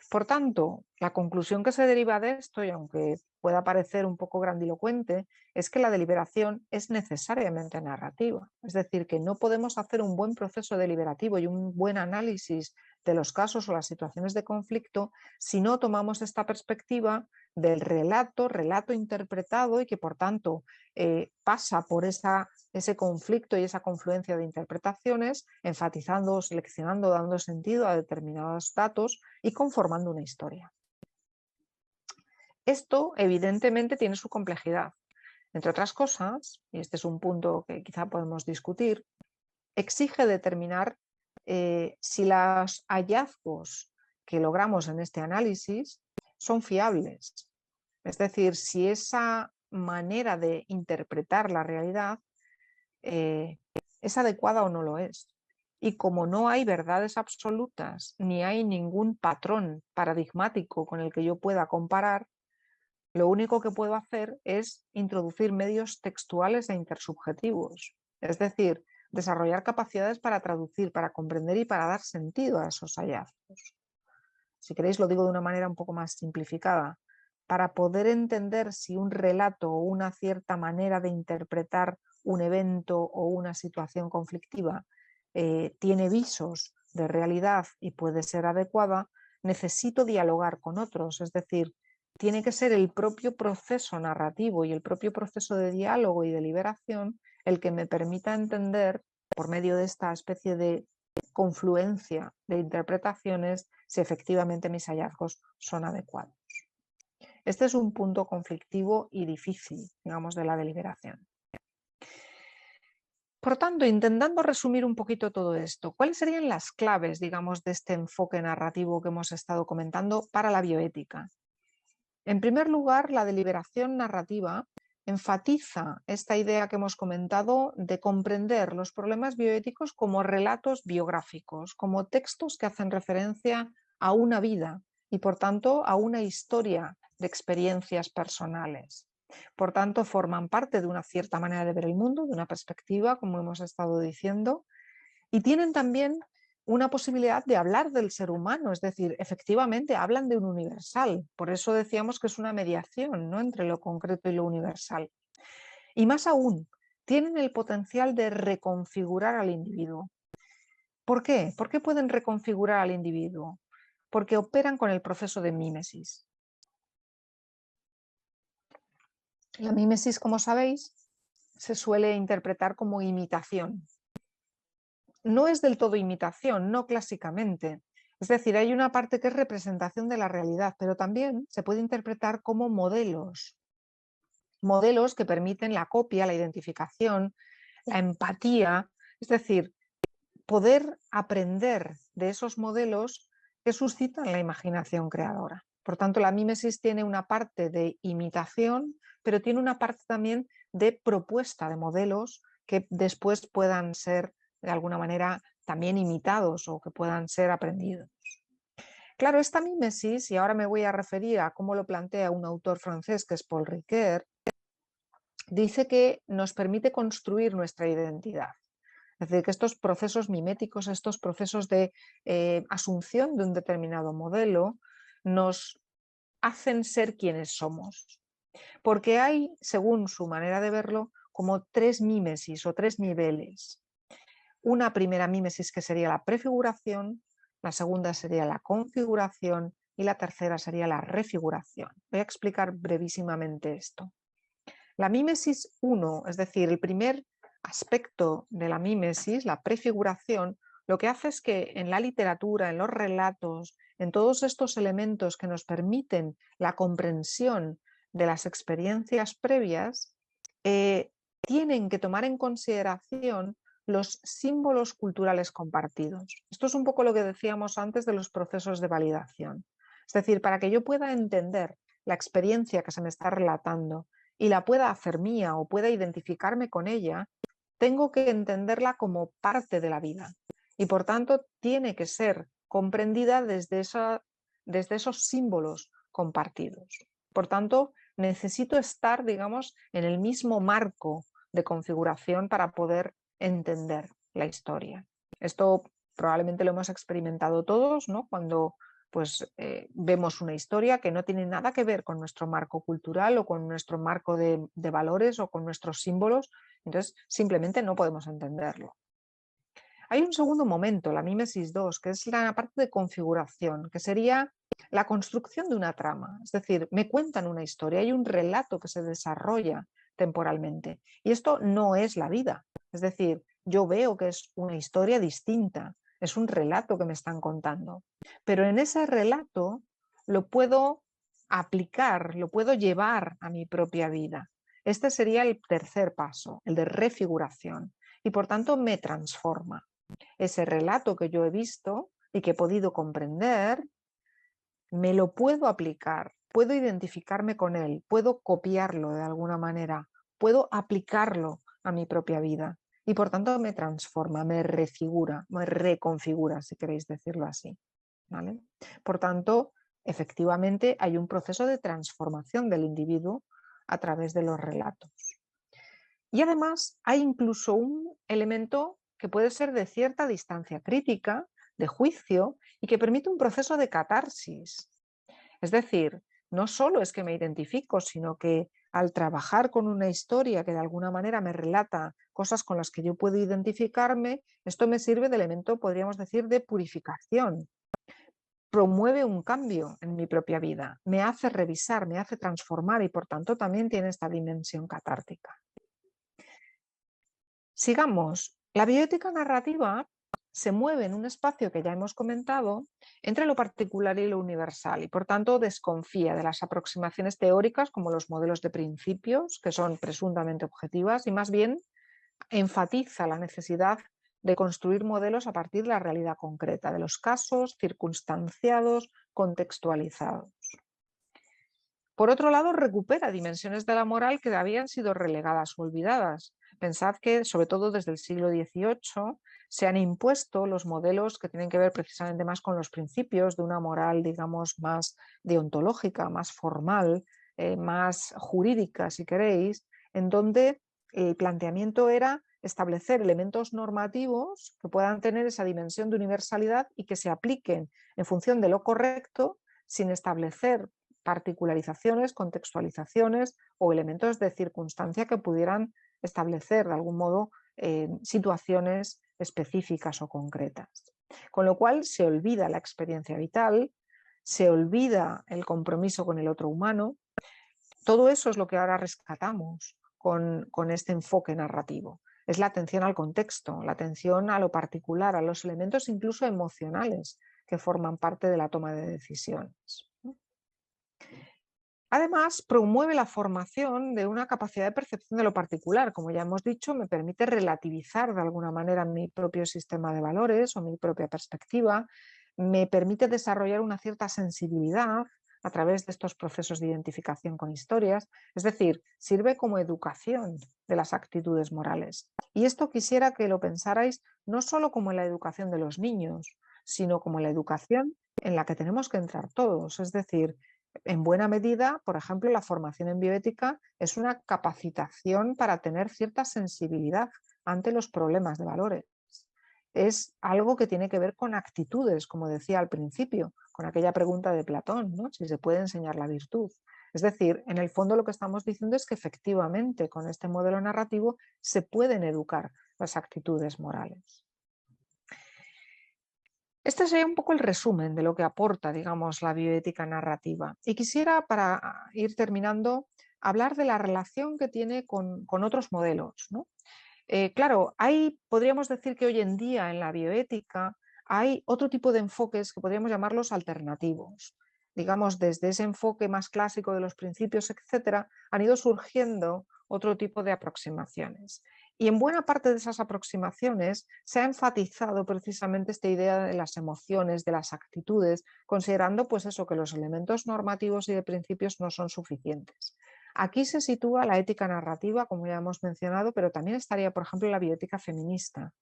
Por tanto, la conclusión que se deriva de esto, y aunque pueda parecer un poco grandilocuente, es que la deliberación es necesariamente narrativa. Es decir, que no podemos hacer un buen proceso deliberativo y un buen análisis de los casos o las situaciones de conflicto si no tomamos esta perspectiva del relato interpretado y que por tanto pasa por ese conflicto y esa confluencia de interpretaciones, enfatizando, seleccionando, dando sentido a determinados datos y conformando una historia. Esto evidentemente tiene su complejidad. Entre otras cosas, y este es un punto que quizá podemos discutir, exige determinar si los hallazgos que logramos en este análisis son fiables. Es decir, si esa manera de interpretar la realidad es adecuada o no lo es. Y como no hay verdades absolutas, ni hay ningún patrón paradigmático con el que yo pueda comparar, lo único que puedo hacer es introducir medios textuales e intersubjetivos. Es decir, desarrollar capacidades para traducir, para comprender y para dar sentido a esos hallazgos. Si queréis, lo digo de una manera un poco más simplificada. Para poder entender si un relato o una cierta manera de interpretar un evento o una situación conflictiva tiene visos de realidad y puede ser adecuada, necesito dialogar con otros, es decir, tiene que ser el propio proceso narrativo y el propio proceso de diálogo y deliberación el que me permita entender, por medio de esta especie de confluencia de interpretaciones, si efectivamente mis hallazgos son adecuados. Este es un punto conflictivo y difícil, digamos, de la deliberación. Por tanto, intentando resumir un poquito todo esto, ¿cuáles serían las claves, digamos, de este enfoque narrativo que hemos estado comentando para la bioética? En primer lugar, la deliberación narrativa enfatiza esta idea que hemos comentado de comprender los problemas bioéticos como relatos biográficos, como textos que hacen referencia a una vida y, por tanto, a una historia de experiencias personales. Por tanto, forman parte de una cierta manera de ver el mundo, de una perspectiva, como hemos estado diciendo, y tienen también una posibilidad de hablar del ser humano, es decir, efectivamente hablan de un universal, por eso decíamos que es una mediación, ¿no?, entre lo concreto y lo universal. Y más aún, tienen el potencial de reconfigurar al individuo. ¿Por qué? ¿Por qué pueden reconfigurar al individuo? Porque operan con el proceso de mímesis. La mímesis, como sabéis, se suele interpretar como imitación. No es del todo imitación, no clásicamente. Es decir, hay una parte que es representación de la realidad, pero también se puede interpretar como modelos. Modelos que permiten la copia, la identificación, la empatía, es decir, poder aprender de esos modelos que suscitan la imaginación creadora. Por tanto, la mímesis tiene una parte de imitación, pero tiene una parte también de propuesta de modelos que después puedan ser de alguna manera también imitados o que puedan ser aprendidos. Claro, esta mímesis, y ahora me voy a referir a cómo lo plantea un autor francés que es Paul Ricoeur, dice que nos permite construir nuestra identidad. Es decir, que estos procesos miméticos, estos procesos de asunción de un determinado modelo, nos hacen ser quienes somos. Porque hay, según su manera de verlo, como 3 mímesis o 3 niveles. Una primera mímesis que sería la prefiguración, la segunda sería la configuración y la tercera sería la refiguración. Voy a explicar brevísimamente esto. La mímesis 1, es decir, el primer aspecto de la mímesis, la prefiguración, lo que hace es que en la literatura, en los relatos, en todos estos elementos que nos permiten la comprensión de las experiencias previas, tienen que tomar en consideración los símbolos culturales compartidos. Esto es un poco lo que decíamos antes de los procesos de validación. Es decir, para que yo pueda entender la experiencia que se me está relatando y la pueda hacer mía o pueda identificarme con ella, tengo que entenderla como parte de la vida y por tanto tiene que ser comprendida desde esos símbolos compartidos. Por tanto, necesito estar, digamos, en el mismo marco de configuración para poder entender la historia. Esto probablemente lo hemos experimentado todos, ¿no? Cuando vemos una historia que no tiene nada que ver con nuestro marco cultural o con nuestro marco de valores o con nuestros símbolos, entonces simplemente no podemos entenderlo. Hay un segundo momento, la mímesis 2, que es la parte de configuración, que sería la construcción de una trama. Es decir, me cuentan una historia, hay un relato que se desarrolla temporalmente. Y esto no es la vida. Es decir, yo veo que es una historia distinta, es un relato que me están contando. Pero en ese relato lo puedo aplicar, lo puedo llevar a mi propia vida. Este sería el tercer paso, el de refiguración. Y por tanto me transforma. Ese relato que yo he visto y que he podido comprender, me lo puedo aplicar, puedo identificarme con él, puedo copiarlo de alguna manera, puedo aplicarlo a mi propia vida y por tanto me transforma, me refigura, me reconfigura, si queréis decirlo así. ¿Vale? Por tanto, efectivamente hay un proceso de transformación del individuo a través de los relatos. Y además hay incluso un elemento que puede ser de cierta distancia crítica, de juicio, y que permite un proceso de catarsis. Es decir, no solo es que me identifico, sino que al trabajar con una historia que de alguna manera me relata cosas con las que yo puedo identificarme, esto me sirve de elemento, podríamos decir, de purificación. Promueve un cambio en mi propia vida, me hace revisar, me hace transformar y por tanto también tiene esta dimensión catártica. Sigamos. La bioética narrativa se mueve en un espacio que ya hemos comentado entre lo particular y lo universal y por tanto desconfía de las aproximaciones teóricas como los modelos de principios que son presuntamente objetivas y más bien enfatiza la necesidad de construir modelos a partir de la realidad concreta, de los casos circunstanciados, contextualizados. Por otro lado, recupera dimensiones de la moral que habían sido relegadas o olvidadas. Pensad que, sobre todo desde el siglo XVIII, se han impuesto los modelos que tienen que ver precisamente más con los principios de una moral, digamos, más deontológica, más formal, más jurídica, si queréis, en donde el planteamiento era establecer elementos normativos que puedan tener esa dimensión de universalidad y que se apliquen en función de lo correcto sin establecer particularizaciones, contextualizaciones o elementos de circunstancia que pudieran establecer de algún modo situaciones específicas o concretas. Con lo cual se olvida la experiencia vital, se olvida el compromiso con el otro humano. Todo eso es lo que ahora rescatamos con este enfoque narrativo. Es la atención al contexto, la atención a lo particular, a los elementos incluso emocionales que forman parte de la toma de decisiones. Además, promueve la formación de una capacidad de percepción de lo particular. Como ya hemos dicho, me permite relativizar de alguna manera mi propio sistema de valores o mi propia perspectiva. Me permite desarrollar una cierta sensibilidad a través de estos procesos de identificación con historias. Es decir, sirve como educación de las actitudes morales. Y esto quisiera que lo pensarais no solo como en la educación de los niños, sino como en la educación en la que tenemos que entrar todos. Es decir, en buena medida, por ejemplo, la formación en bioética es una capacitación para tener cierta sensibilidad ante los problemas de valores. es algo que tiene que ver con actitudes, como decía al principio, con aquella pregunta de Platón, ¿no? Si se puede enseñar la virtud. Es decir, en el fondo lo que estamos diciendo es que efectivamente con este modelo narrativo se pueden educar las actitudes morales. Este sería un poco el resumen de lo que aporta, digamos, la bioética narrativa. Y quisiera, para ir terminando, hablar de la relación que tiene con otros modelos, ¿no? Claro, podríamos decir que hoy en día en la bioética hay otro tipo de enfoques que podríamos llamarlos alternativos. Digamos, desde ese enfoque más clásico de los principios, etcétera, han ido surgiendo otro tipo de aproximaciones. Y en buena parte de esas aproximaciones se ha enfatizado precisamente esta idea de las emociones, de las actitudes, considerando pues eso, que los elementos normativos y de principios no son suficientes. Aquí se sitúa la ética narrativa, como ya hemos mencionado, pero también estaría, por ejemplo, la bioética feminista.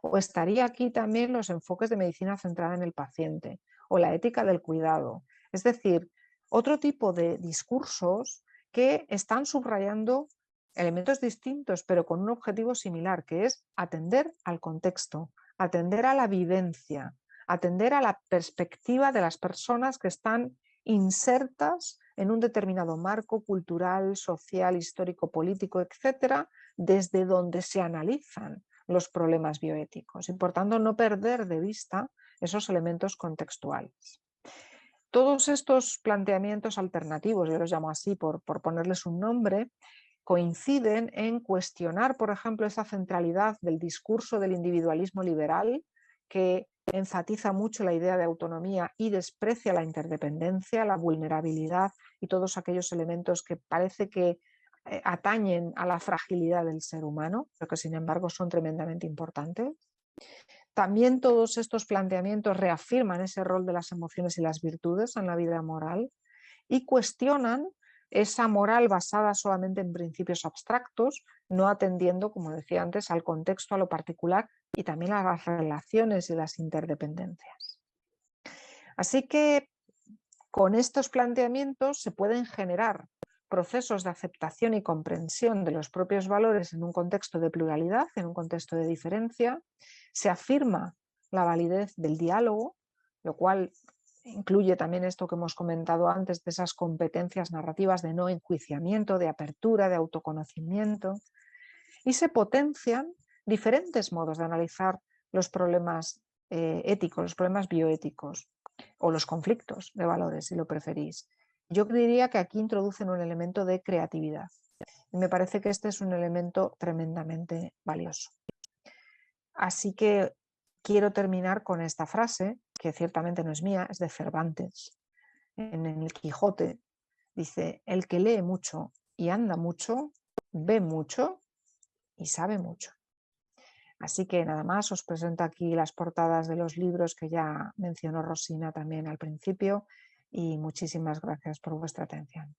O estaría aquí también los enfoques de medicina centrada en el paciente, o la ética del cuidado. Es decir, otro tipo de discursos que están subrayando elementos distintos, pero con un objetivo similar, que es atender al contexto, atender a la vivencia, atender a la perspectiva de las personas que están insertas en un determinado marco cultural, social, histórico, político, etcétera, desde donde se analizan los problemas bioéticos y por tanto no perder de vista esos elementos contextuales. Todos estos planteamientos alternativos, yo los llamo así por ponerles un nombre, coinciden en cuestionar, por ejemplo, esa centralidad del discurso del individualismo liberal que enfatiza mucho la idea de autonomía y desprecia la interdependencia, la vulnerabilidad y todos aquellos elementos que parece que atañen a la fragilidad del ser humano, pero que sin embargo son tremendamente importantes. También todos estos planteamientos reafirman ese rol de las emociones y las virtudes en la vida moral y cuestionan esa moral basada solamente en principios abstractos, no atendiendo, como decía antes, al contexto, a lo particular y también a las relaciones y las interdependencias. Así que con estos planteamientos se pueden generar procesos de aceptación y comprensión de los propios valores en un contexto de pluralidad, en un contexto de diferencia. Se afirma la validez del diálogo, lo cual incluye también esto que hemos comentado antes de esas competencias narrativas de no enjuiciamiento, de apertura, de autoconocimiento, y se potencian diferentes modos de analizar los problemas éticos, los problemas bioéticos o los conflictos de valores, si lo preferís. Yo diría que aquí introducen un elemento de creatividad y me parece que este es un elemento tremendamente valioso. Así que quiero terminar con esta frase, que ciertamente no es mía, es de Cervantes. En el Quijote dice: el que lee mucho y anda mucho, ve mucho y sabe mucho. Así que nada más, os presento aquí las portadas de los libros que ya mencionó Rosina también al principio y muchísimas gracias por vuestra atención.